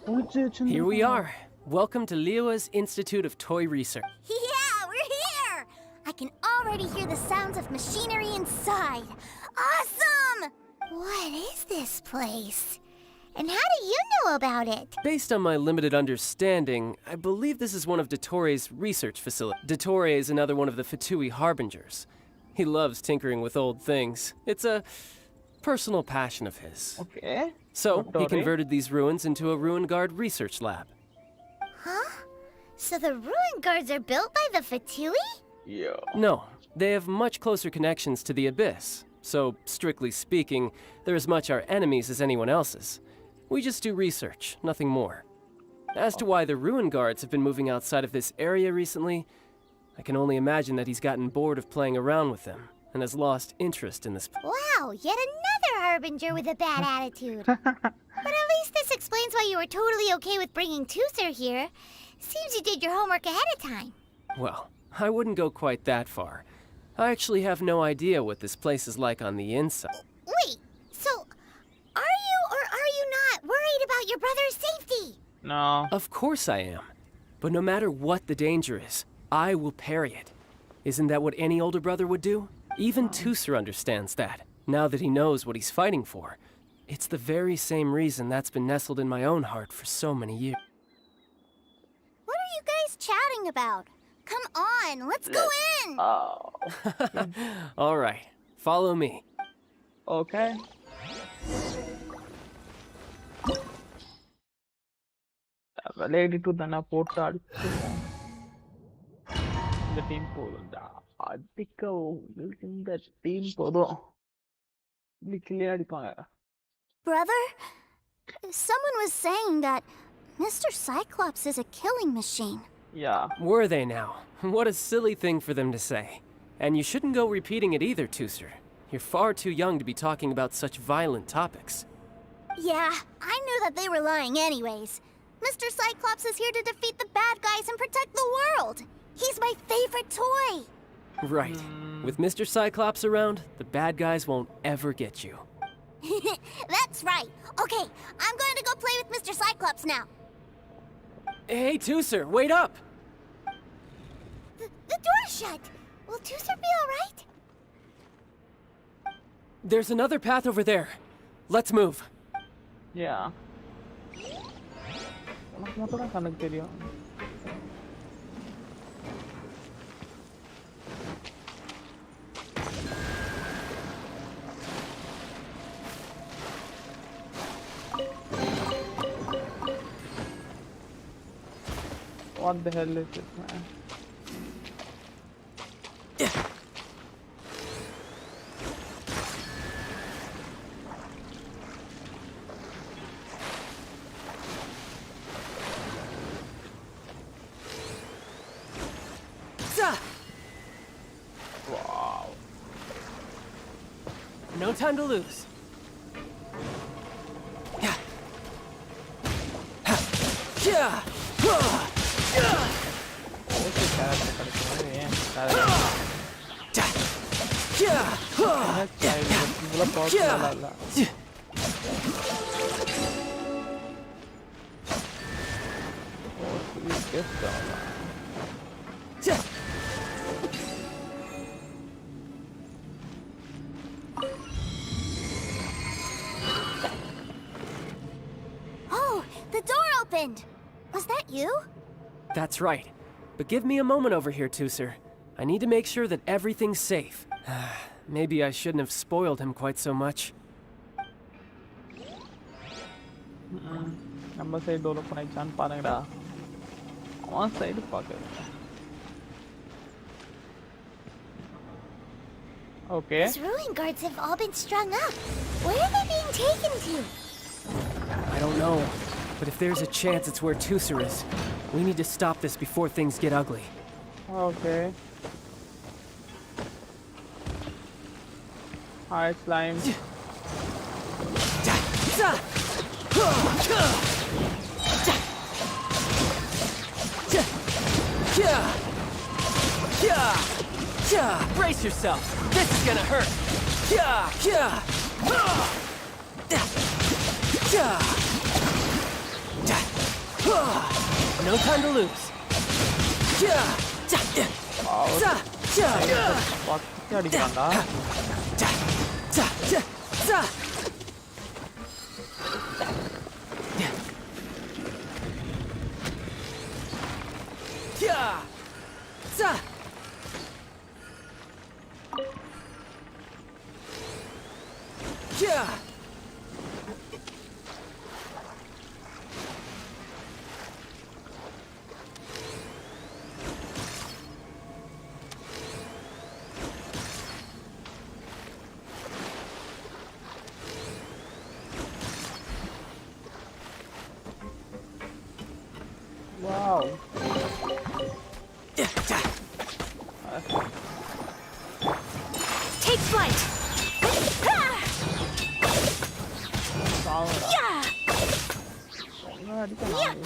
Here we are. Welcome to Liyue's Institute of Toy Research. Yeah, we're here! I can already hear the sounds of machinery inside. Awesome! What is this place? And how do you know about it? Based on my limited understanding, I believe this is one of Dottoro's research facilities. Dottore is another one of the Fatui Harbingers. He loves tinkering with old things. It's a personal passion of his. Okay. So, he Dottore. converted these ruins into a Ruin Guard research lab. Huh? So the ruin guards are built by the Fatui? Yeah. No, they have much closer connections to the Abyss. So, strictly speaking, they're as much our enemies as anyone else's. We just do research, nothing more. As to why the Ruin Guards have been moving outside of this area recently, I can only imagine that he's gotten bored of playing around with them and has lost interest in this. Wow, yet another harbinger with a bad attitude. But at least this explains why you were totally okay with bringing Tooser here. Seems you did your homework ahead of time. Well, I wouldn't go quite that far. I actually have no idea what this place is like on the inside. Wait, so are you or are you not worried about your brother's safety? No. Of course I am. But no matter what the danger is, I will parry it. Isn't that what any older brother would do? Even Tooser understands that, now that he knows what he's fighting for. It's the very same reason that's been nestled in my own heart for so many years. What are you guys chatting about? Come on, let's go in! Oh. All right, follow me. Okay. விளையாடிட்டு தானே போட்டு அடிச்சிருக்கோம். இந்த team போதும்டா. அடிக்க இந்த team போதும். கிளியே அடிப்பாங்க. Brother, someone was saying that Mr. Cyclops is a killing machine. Yeah. Were they now? What a silly thing for them to say. And you shouldn't go repeating it either, Tooser. You're far too young to be talking about such violent topics. Yeah, I knew that they were lying anyways. Mr. Cyclops is here to defeat the bad guys and protect the world. He's my favorite toy. Right. With Mr. Cyclops around, the bad guys won't ever get you. That's right. Okay, I'm going to go play with Mr. Cyclops now. Hey, Tooser, wait up! The door's shut. Will Tooser be all right? There's another path over there. Let's move. Yeah. உனக்கு மட்டும் தான் கணக்கு தெரியும். What the hell is this, man? Wow. No time to lose. Yeah. Yeah. Oh, the door opened. Was that you? That's right. But give me a moment over here, Tooser. I need to make sure that everything's safe. Maybe I shouldn't have spoiled him quite so much. நம்ம side door open ஆயிச்சான்னு பாருங்கடா. அவன் side பாக்குறேன். Okay. These ruin guards have all been strung up. Where are they being taken to? I don't know, but if there's a chance it's where Tooser is, we need to stop this before things get ugly. Okay. Hi, slime. Brace yourself. This is gonna hurt. No time to lose. பத்து அடிக்கிறான்டா. Wow. Take flight. சாவுடா. Yeah. என்ன அடிக்கிறான்?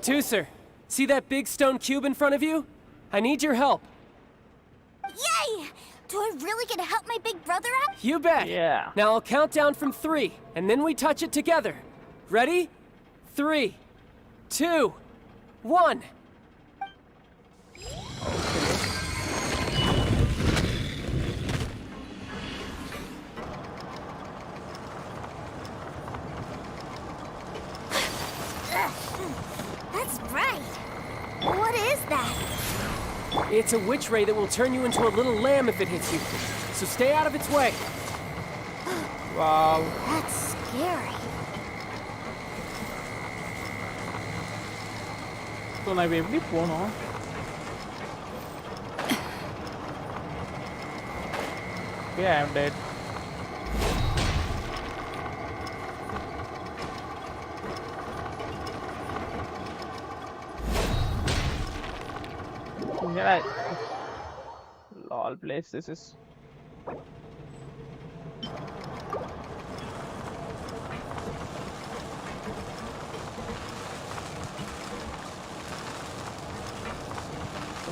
Tooser, see that big stone cube in front of you? I need your help. Yay! Do I really get to help my big brother out? You bet. Yeah. Now I'll count down from 3, and then we touch it together. Ready? 3, 2, 1. That's bright. What is that? It's a witch ray that will turn you into a little lamb if it hits you. So stay out of its way. Wow. That's scary. So நான் இப்ப எப்படி போகணும்? Okay, I'm dead. Yeah, lol place this is.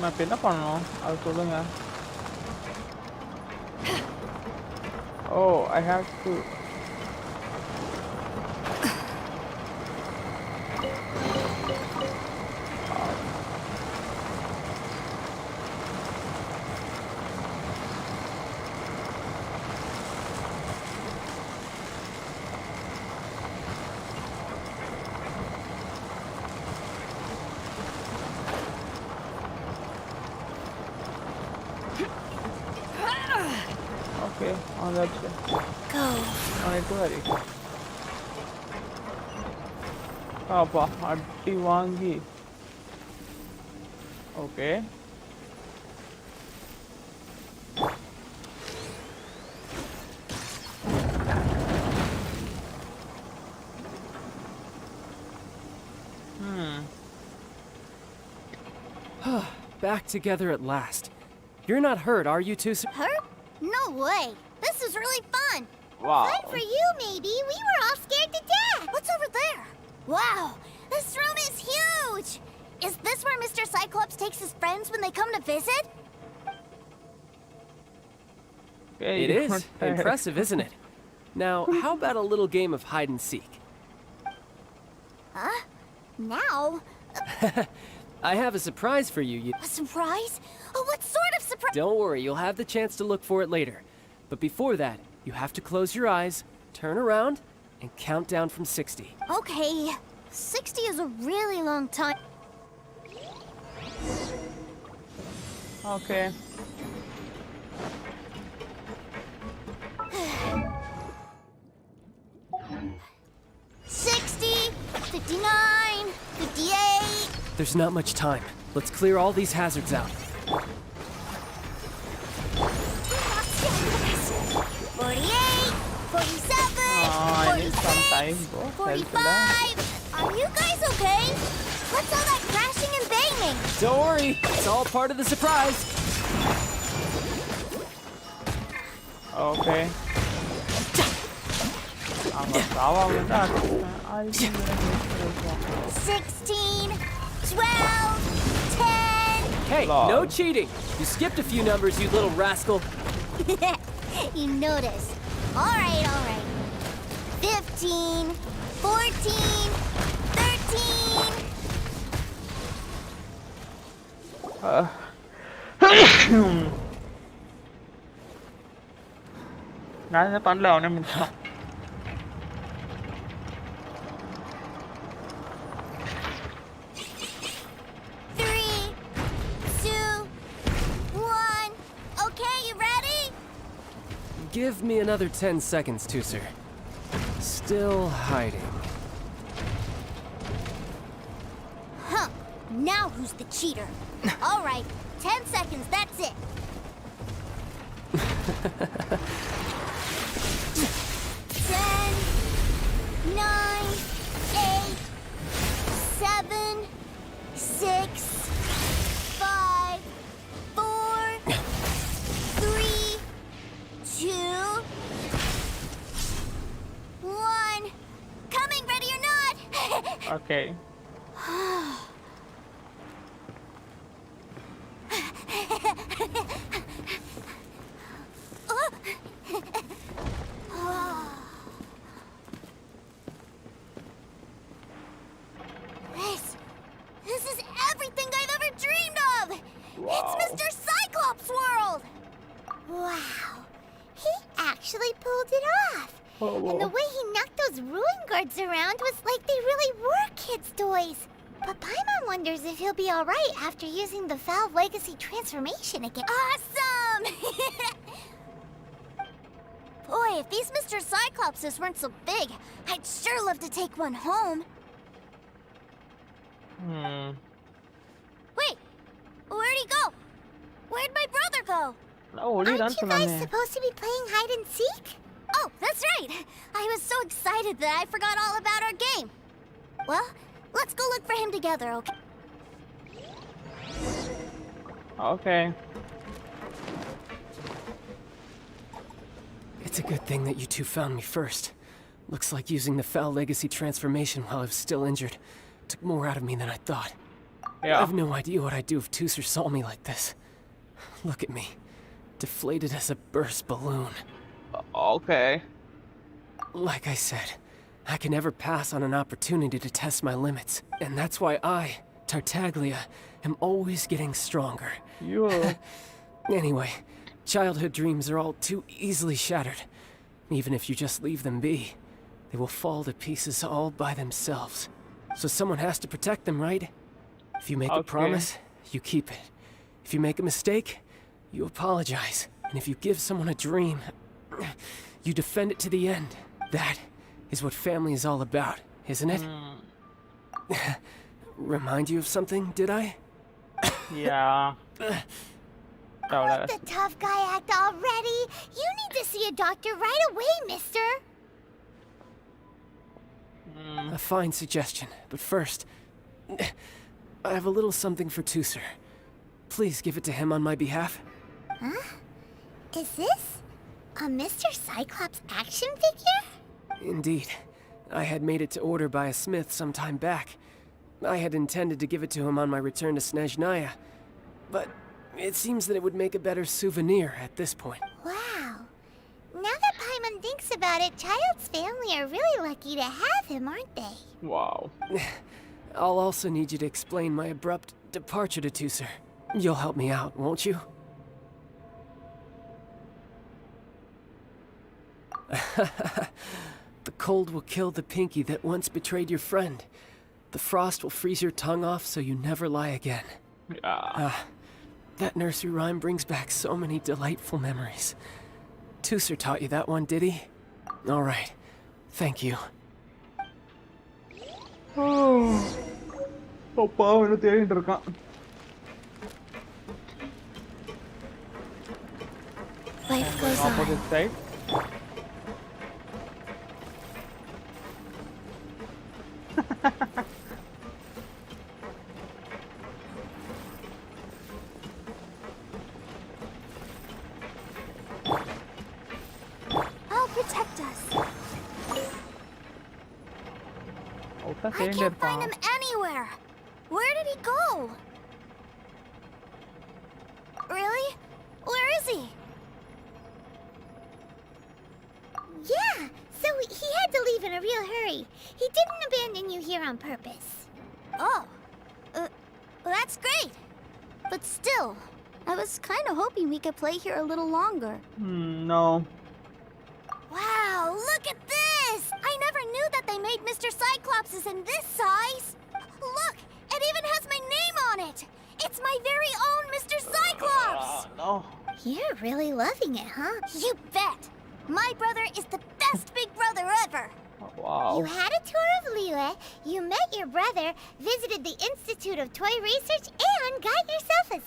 நான் இப்ப என்ன பண்ணணும் அது சொல்லுங்க. Oh, I have to. Okay, on that side. Go. On it hurry. Appa, atti vaangi. Okay. Back together at last. You're not hurt, are you, Tooser? Hurt? No way. This is really fun. Wow. Fun for you, maybe. We were all scared to death. What's over there? Wow, this room is huge. Is this where Mr. Cyclops takes his friends when they come to visit? Okay, It is. Impressive, isn't it? Now, how about a little game of hide and seek? Huh? Now? I have a surprise for you. A surprise? Oh, what sort of surprise? Don't worry, you'll have the chance to look for it later. But before that, you have to close your eyes, turn around, and count down from 60. Okay, 60 is a really long time. Okay. $60, $59, $58. There's not much time. Let's clear all these hazards out. 48, 47, I need some time, bro. 45. Are you guys okay? What's all that crashing and banging? Don't worry, it's all part of the surprise. Okay. அங்க சாவா விட்டா I think 16, 12, 10. Hey, no cheating! You skipped a few numbers, you little rascal. You notice. All right, all right. 15, 14, 13. நான் என்ன பண்ணல அவனே முடிச்சான். Give me another 10 seconds, Tooser. Still hiding. Huh. Now who's the cheater? All right. 10 seconds, that's it. 10, 9, 8, 7, 6, 5, 4, 3, 2, 1. Coming, ready or not? Okay. This is everything I've ever dreamed of! Wow. It's Mr. Cyclops' world! Wow. He actually pulled it off. And the way he knocked those ruin guards around was like they really were kids' toys. But Paimon wonders if he'll be alright after using the Valve Legacy transformation again. Awesome! Boy, if these Mr. Cyclopses weren't so big, I'd sure love to take one home. Wait, where'd he go? Where'd my brother go? Aren't you guys supposed to be playing hide and seek? Oh, that's right. I was so excited that I forgot all about our game. Well, let's go look for him together, okay? Okay. It's a good thing that you two found me first. Looks like using the Foul Legacy transformation while I was still injured took more out of me than I thought. Yeah. I have no idea what I'd do if Tooser saw me like this. Look at me. Deflated as a burst balloon. Okay. Like I said, I can never pass on an opportunity to test my limits. And that's why I, Tartaglia, am always getting stronger. Anyway, childhood dreams are all too easily shattered. Even if you just leave them be, they will fall to pieces all by themselves. So someone has to protect them, right? If you make a promise, you keep it. If you make a mistake, you apologize. And if you give someone a dream, you defend it to the end. That is what family is all about, isn't it? Remind you of something, did I? Yeah. Quit the tough guy act already. You need to see a doctor right away, mister. A fine suggestion, but first, I have a little something for Tooser. Please give it to him on my behalf. Huh? Is this a Mr. Cyclops action figure? Indeed. I had made it to order by a smith some time back. I had intended to give it to him on my return to Snezhnaya, but it seems that it would make a better souvenir at this point. Wow. Now that Paimon thinks about it, Childe's family are really lucky to have him, aren't they? Wow. I'll also need you to explain my abrupt departure to Tooser. You'll help me out, won't you? The cold will kill the pinky that once betrayed your friend. The frost will freeze your tongue off so you never lie again. That nursery rhyme brings back so many delightful memories. Tooser taught you that one, did he? All right. Thank you. பாவம் தேடிட்டு இருக்கான். Life goes on. Opposite side. I'll protect us. I can't find him anywhere. Where did he go? on purpose. Oh, well, that's great. But still, I was kind of hoping we could play here a little longer. No. Wow, look at this! I never knew that they made Mr. Cyclopses in this size. Look, it even has my name on it. It's my very own Mr. Cyclops! No. You're really loving it, huh? You bet! My brother is the best big brother ever! Wow. You had a tour of Liyue, you met your brother, visited the Institute of Toy Research, and got yourself a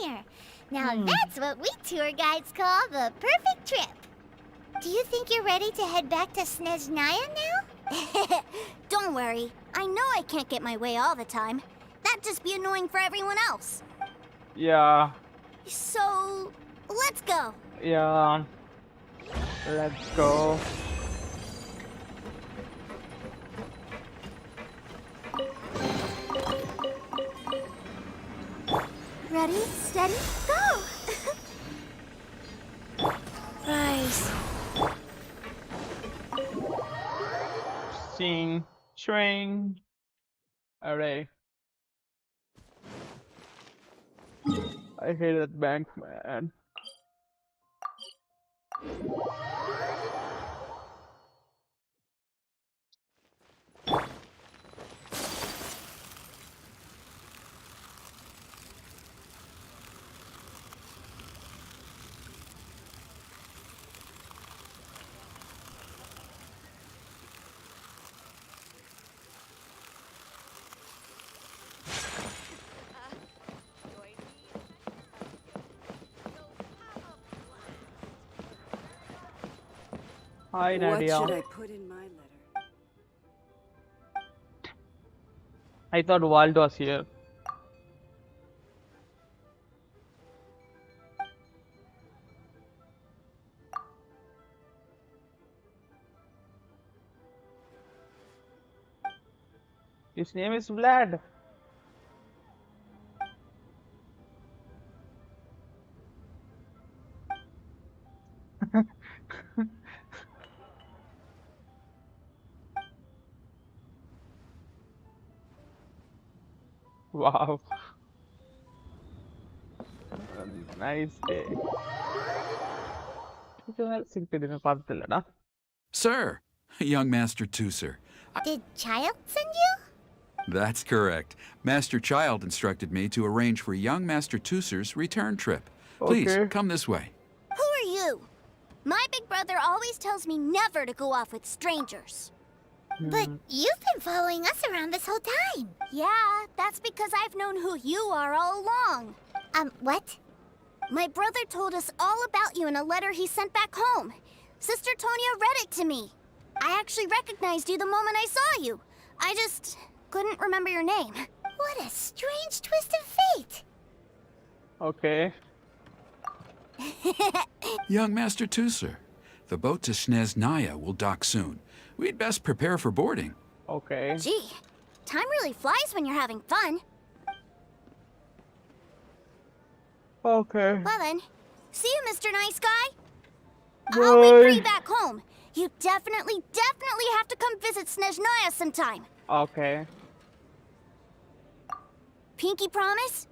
souvenir. Now that's what we tour guides call the perfect trip. Do you think you're ready to head back to Snezhnaya now? Don't worry. I know I can't get my way all the time. That'd just be annoying for everyone else. Yeah. So, let's go. Yeah. Let's go. Ready, steady, go! Rise. Sing, train. Alright. I hate that bank, man. Hi, Nadia. What should I put in my letter? I thought Wald was here. His name is Vlad. Wow. Nice day. Sir, young Master Tooser. Did Childe send you? That's correct. Master Childe instructed me to arrange for young Master Tooser's return trip. Please, Okay. come this way. Who are you? My big brother always tells me never to go off with strangers. But you've been following us around this whole time. Yeah, that's because I've known who you are all along. What? My brother told us all about you in a letter he sent back home. Sister Tonya read it to me. I actually recognized you the moment I saw you. I just couldn't remember your name. What a strange twist of fate. Okay. Young Master Tooser, the boat to Snezhnaya will dock soon. We'd best prepare for boarding. Okay. Gee, time really flies when you're having fun. Okay. Well then, see you, Mr. Nice Guy. I'll wait for you back home. You definitely have to come visit Snezhnaya sometime. Okay. Pinky promise?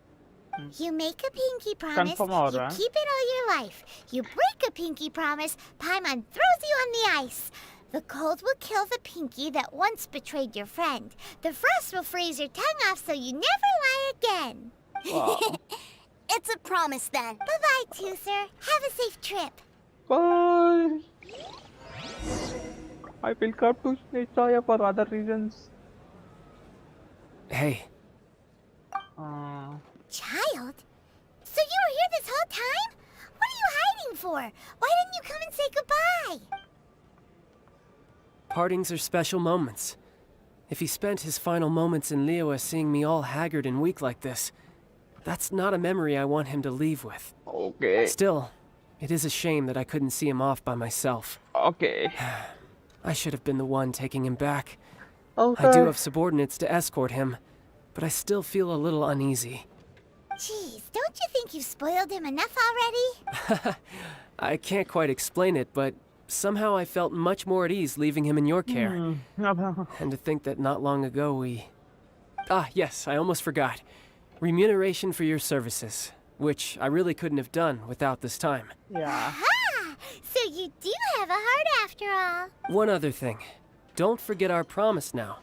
You make a pinky promise, Confirm you order. keep it all your life. You break a pinky promise, Paimon throws you on the ice. The cold will kill the pinky that once betrayed your friend. The frost will freeze your tongue off so you never lie again. Wow. It's a promise then. Bye-bye, Tooser. Have a safe trip. Bye. I will come to Snezhnaya for other reasons. Hey, Childe? So you were here this whole time? What are you hiding for? Why didn't you come and say goodbye? partings are special moments. If he spent his final moments in Liyue seeing me all haggard and weak like this, that's not a memory I want him to leave with. Okay. Still, it is a shame that I couldn't see him off by myself. Okay. I should have been the one taking him back. Okay. I do have subordinates to escort him, but I still feel a little uneasy. Jeez, don't you think you've spoiled him enough already? I can't quite explain it, but Somehow I felt much more at ease leaving him in your care. Hmm. And to think that not long ago we... Ah, yes, I almost forgot. Remuneration for your services, which I really couldn't have done without this time. Yeah. Aha! So you do have a heart after all. One other thing. Don't forget our promise now.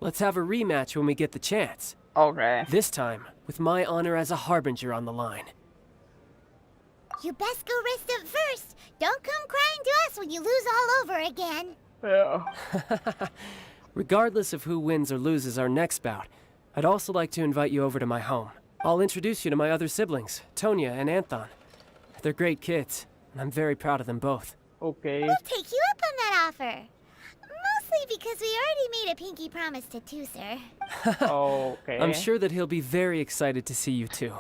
Let's have a rematch when we get the chance. Okay. This time, with my honor as a harbinger on the line. You best go rest up first. Don't come crying to us when you lose all over again. Yeah. Regardless of who wins or loses our next bout, I'd also like to invite you over to my home. I'll introduce you to my other siblings, Tonya and Anthon. They're great kids, and I'm very proud of them both. Okay. We'll take you up on that offer. Mostly because we already made a pinky promise to Tooser. Okay. I'm sure that he'll be very excited to see you too.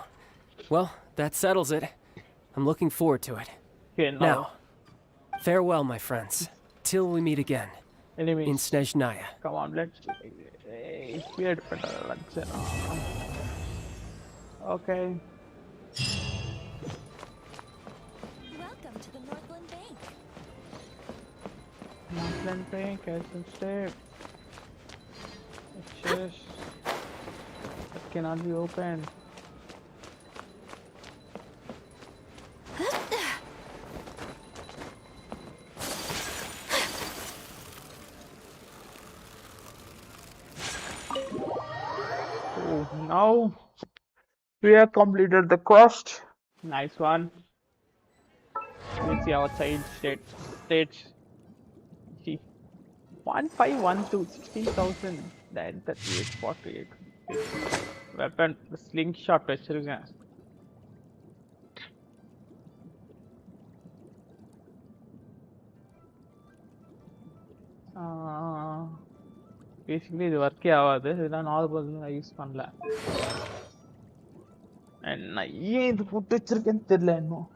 Well, that settles it. I'm looking forward to it. Okay, Now, farewell, my friends. Till we meet again. Enemies. In Snezhnaya. Come on, let's. Weird, okay. Welcome to the Northland Bank. Northland Bank has been stayed. It cannot be opened. Oh, now we have completed the quest. Nice one. Let's see our side states. See, 1512, 16,000, 938, 48. Weapon, the slingshot வச்சிருக்கேன். Basically இது ஒர்க்கே ஆகாது. இதுதான் 4% நான் use பண்ணல. நான் ஏன் இது போட்டு வச்சிருக்கேன்னு தெரியல இன்னும்.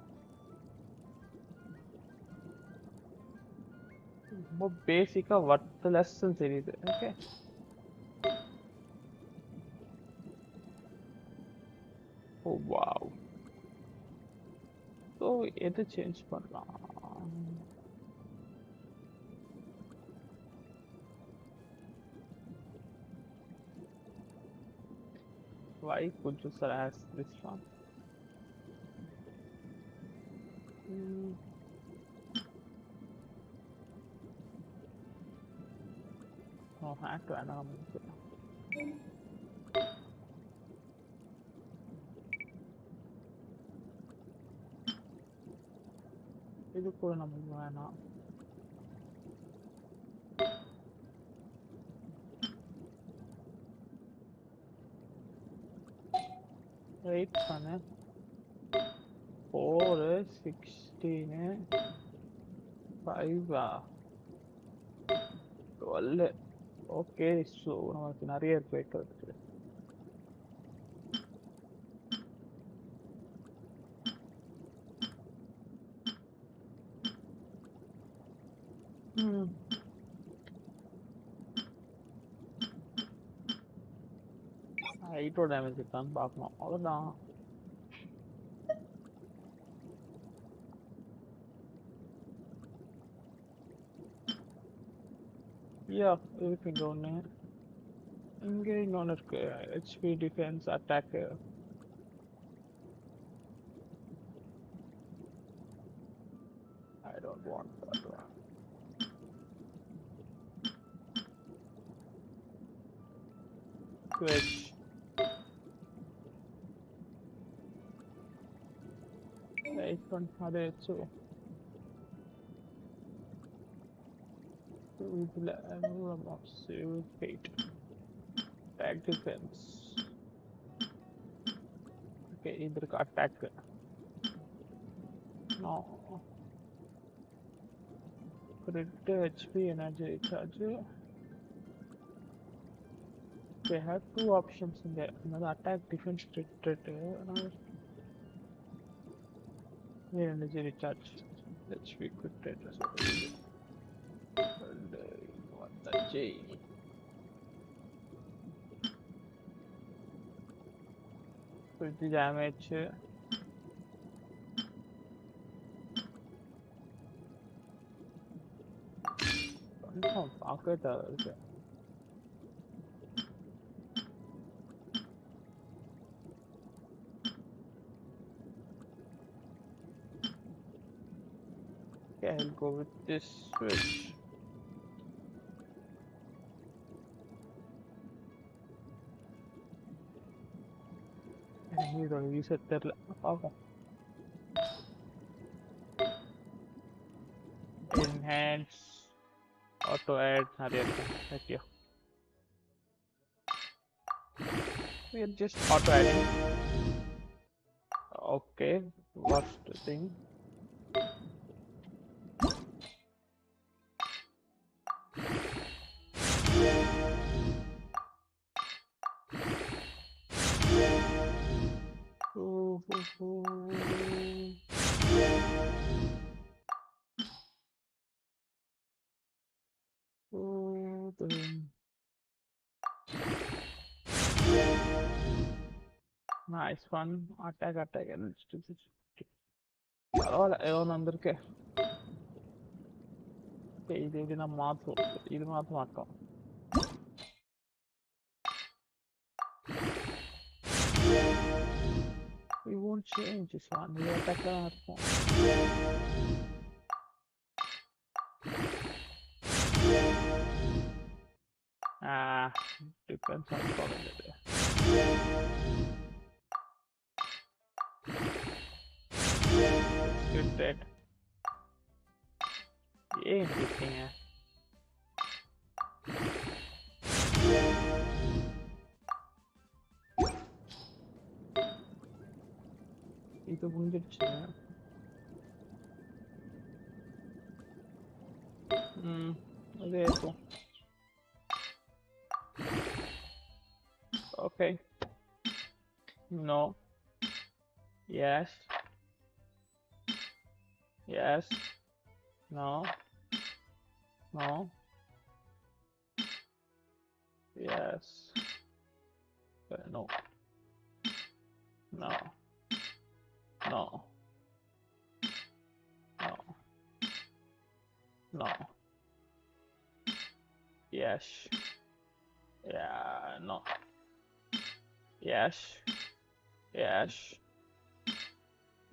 ரொம்ப பேசிக்கா வர்த்லெஸ் தெரியுது. ஓகே. ஓ வாவ். ஸோ எது சேஞ்ச் பண்ணலாம்? Why could you ask this one? Oh, hat வேணாம். இது கூட நமக்கு வேணாம். வெயிட் பண்ணு. 4 16 5 12. ஓகே, ஸோ நமக்கு நிறைய இருக்கு வைக்கிறதுக்கு. ஹைட்ரோ டேமேஜ் இருக்கான்னு பார்க்கணும். அவ்வளோதான். யா இருக்கு இங்கே ஒன்று. இங்கே இன்னொன்று இருக்கு. HP defence attack. I don't want that one. Switch. Icon அதே வச்சு இதில் சேவ் ஃபேட் அட்டாக் டிஃபென்ஸ். ஓகே, இது இருக்கு அட்டாக்கு. Crit HP energy recharge. They have two options in there. Another attack defense crit. Energy recharge. HP crit rate. And what the J. Pretty damage. பார்க்கவே இருக்கு. Okay, I'll go with this switch. இதோட user தெரியல பார்ப்போம். Enhance auto add நிறைய இருக்கு. Okay. We are just auto adding. Okay, what's the thing? Nice one. Attack. Let's do this. பரவாயில்ல ஏதோ வந்திருக்கு. இது எப்படி நான் மாற்றுவோம், இது மாற்ற மாட்டோம். We won't change this one. We attack தான் இருக்கும். Depends on calling it. Let's get that. Interesting. இது முடிஞ்சிடுச்சு. அதே இருக்கும். Okay. No. Yes. Yes. No. No. Yes. No. No. No. No. No. Yes. Yeah. No. Yes. Yes.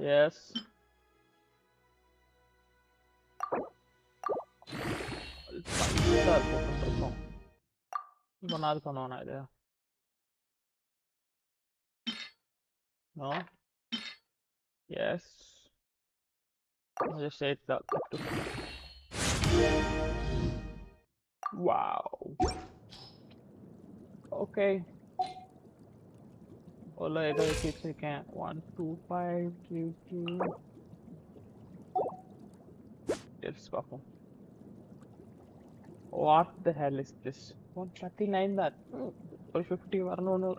Yes. இப்போ நான் அது பண்ணுவேனா இது? No. Yes. I'll just say that. Wow. Okay. Ola ego keeps I can 1 2 5 3 2. Let's perform. What the hell is this? 139 that. For 50 varano.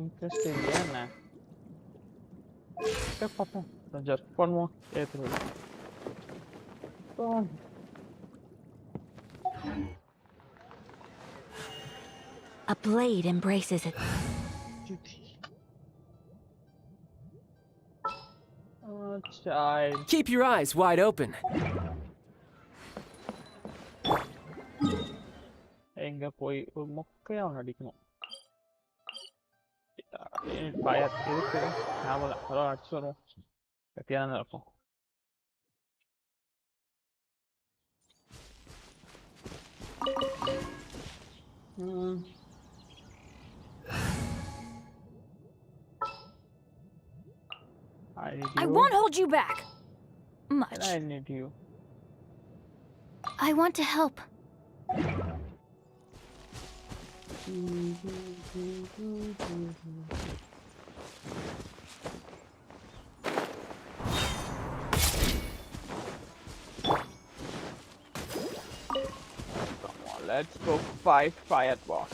Interesting, yeah. Okay, perform. Just one more. Boom. A blade embraces it. Child. Keep your eyes wide open. எங்க போய் ஒரு மொக்கையா அவன் அடிக்கணும். Fire இருக்கு. நாம அதான் அடிச்சு வரும். கத்தியான இருக்கும். I won't hold you back. Much. I need you. I want to help. Let's go fight Fireboss.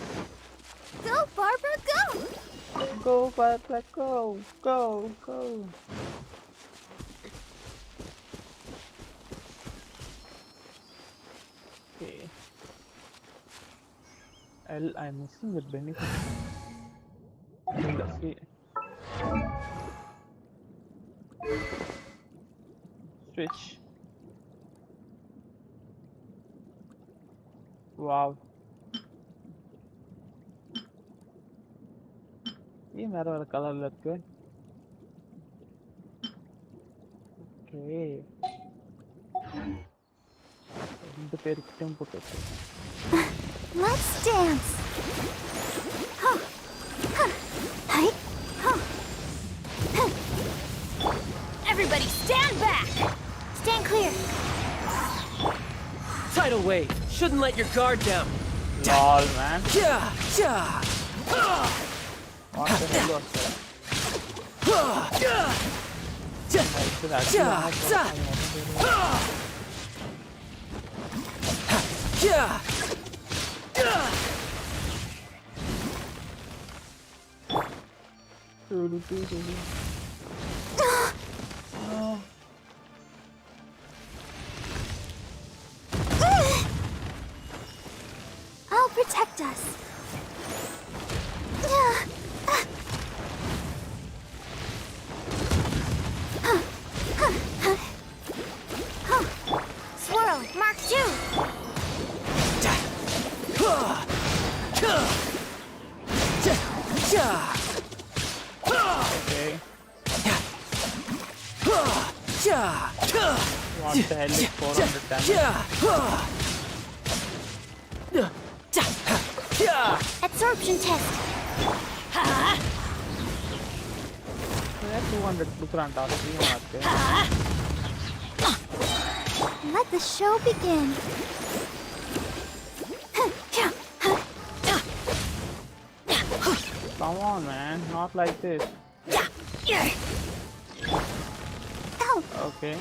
Go, Barbara, go! Go, Barbara, go, go, go. Okay. I'm missing the benefit. Let's see. Switch. Wow. ये मेरा वाला colour लगता है. Okay. இந்த பேருக்கிட்டும் போட்டு. Let's dance. Huh. Huh. Hi. Huh. Huh. Everybody stand back! Stand clear. Tidal wave. Shouldn't let your guard down. Lol, man. Yeah, yeah. What the hell was that? I'll protect us. Swirl, Mark 2. Okay. What the hell is 400 damage? Absorption test. Yeah, 200 Lukrant are 300. Let the show begin. Come on, man. Not like this. Ow. Okay.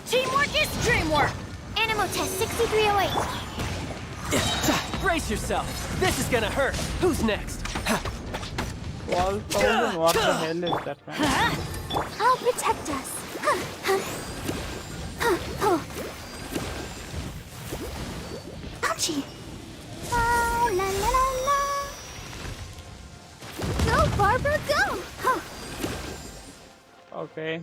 Teamwork is dreamwork! Animal test 6308. Brace yourself. This is gonna hurt. Who's next? 12,000? What the hell is that, man? I'll protect us. Ouchie. La la la la la. Go, Barbara, go! Okay.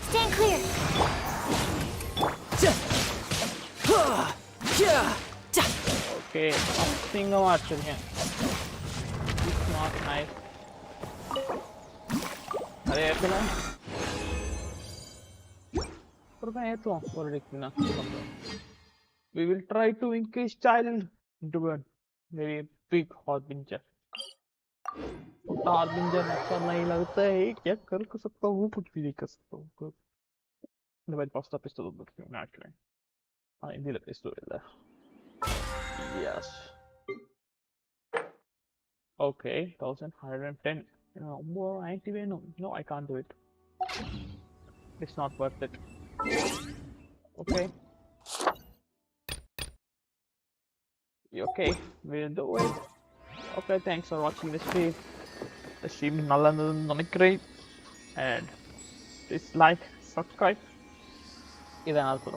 Stand clear. Okay. Nothing much again. It's not nice. अरे ऐसे ना पर मैं तो for ना we will try to increase Childe into a very big harbinger. harbinger अच्छा नहीं लगता है क्या कर सकता हूँ कुछ भी नहीं कर सकता हूँ давай просто пистолет будем actually иди пистолет yes okay 1110 more anti no I can't do it it's not worth it okay okay we'll do it okay thanks for watching this stream the stream நல்லா இருந்ததுன்னு நினைக்கிறேன் and please like subscribe இதை நான் சொல்லுவேன்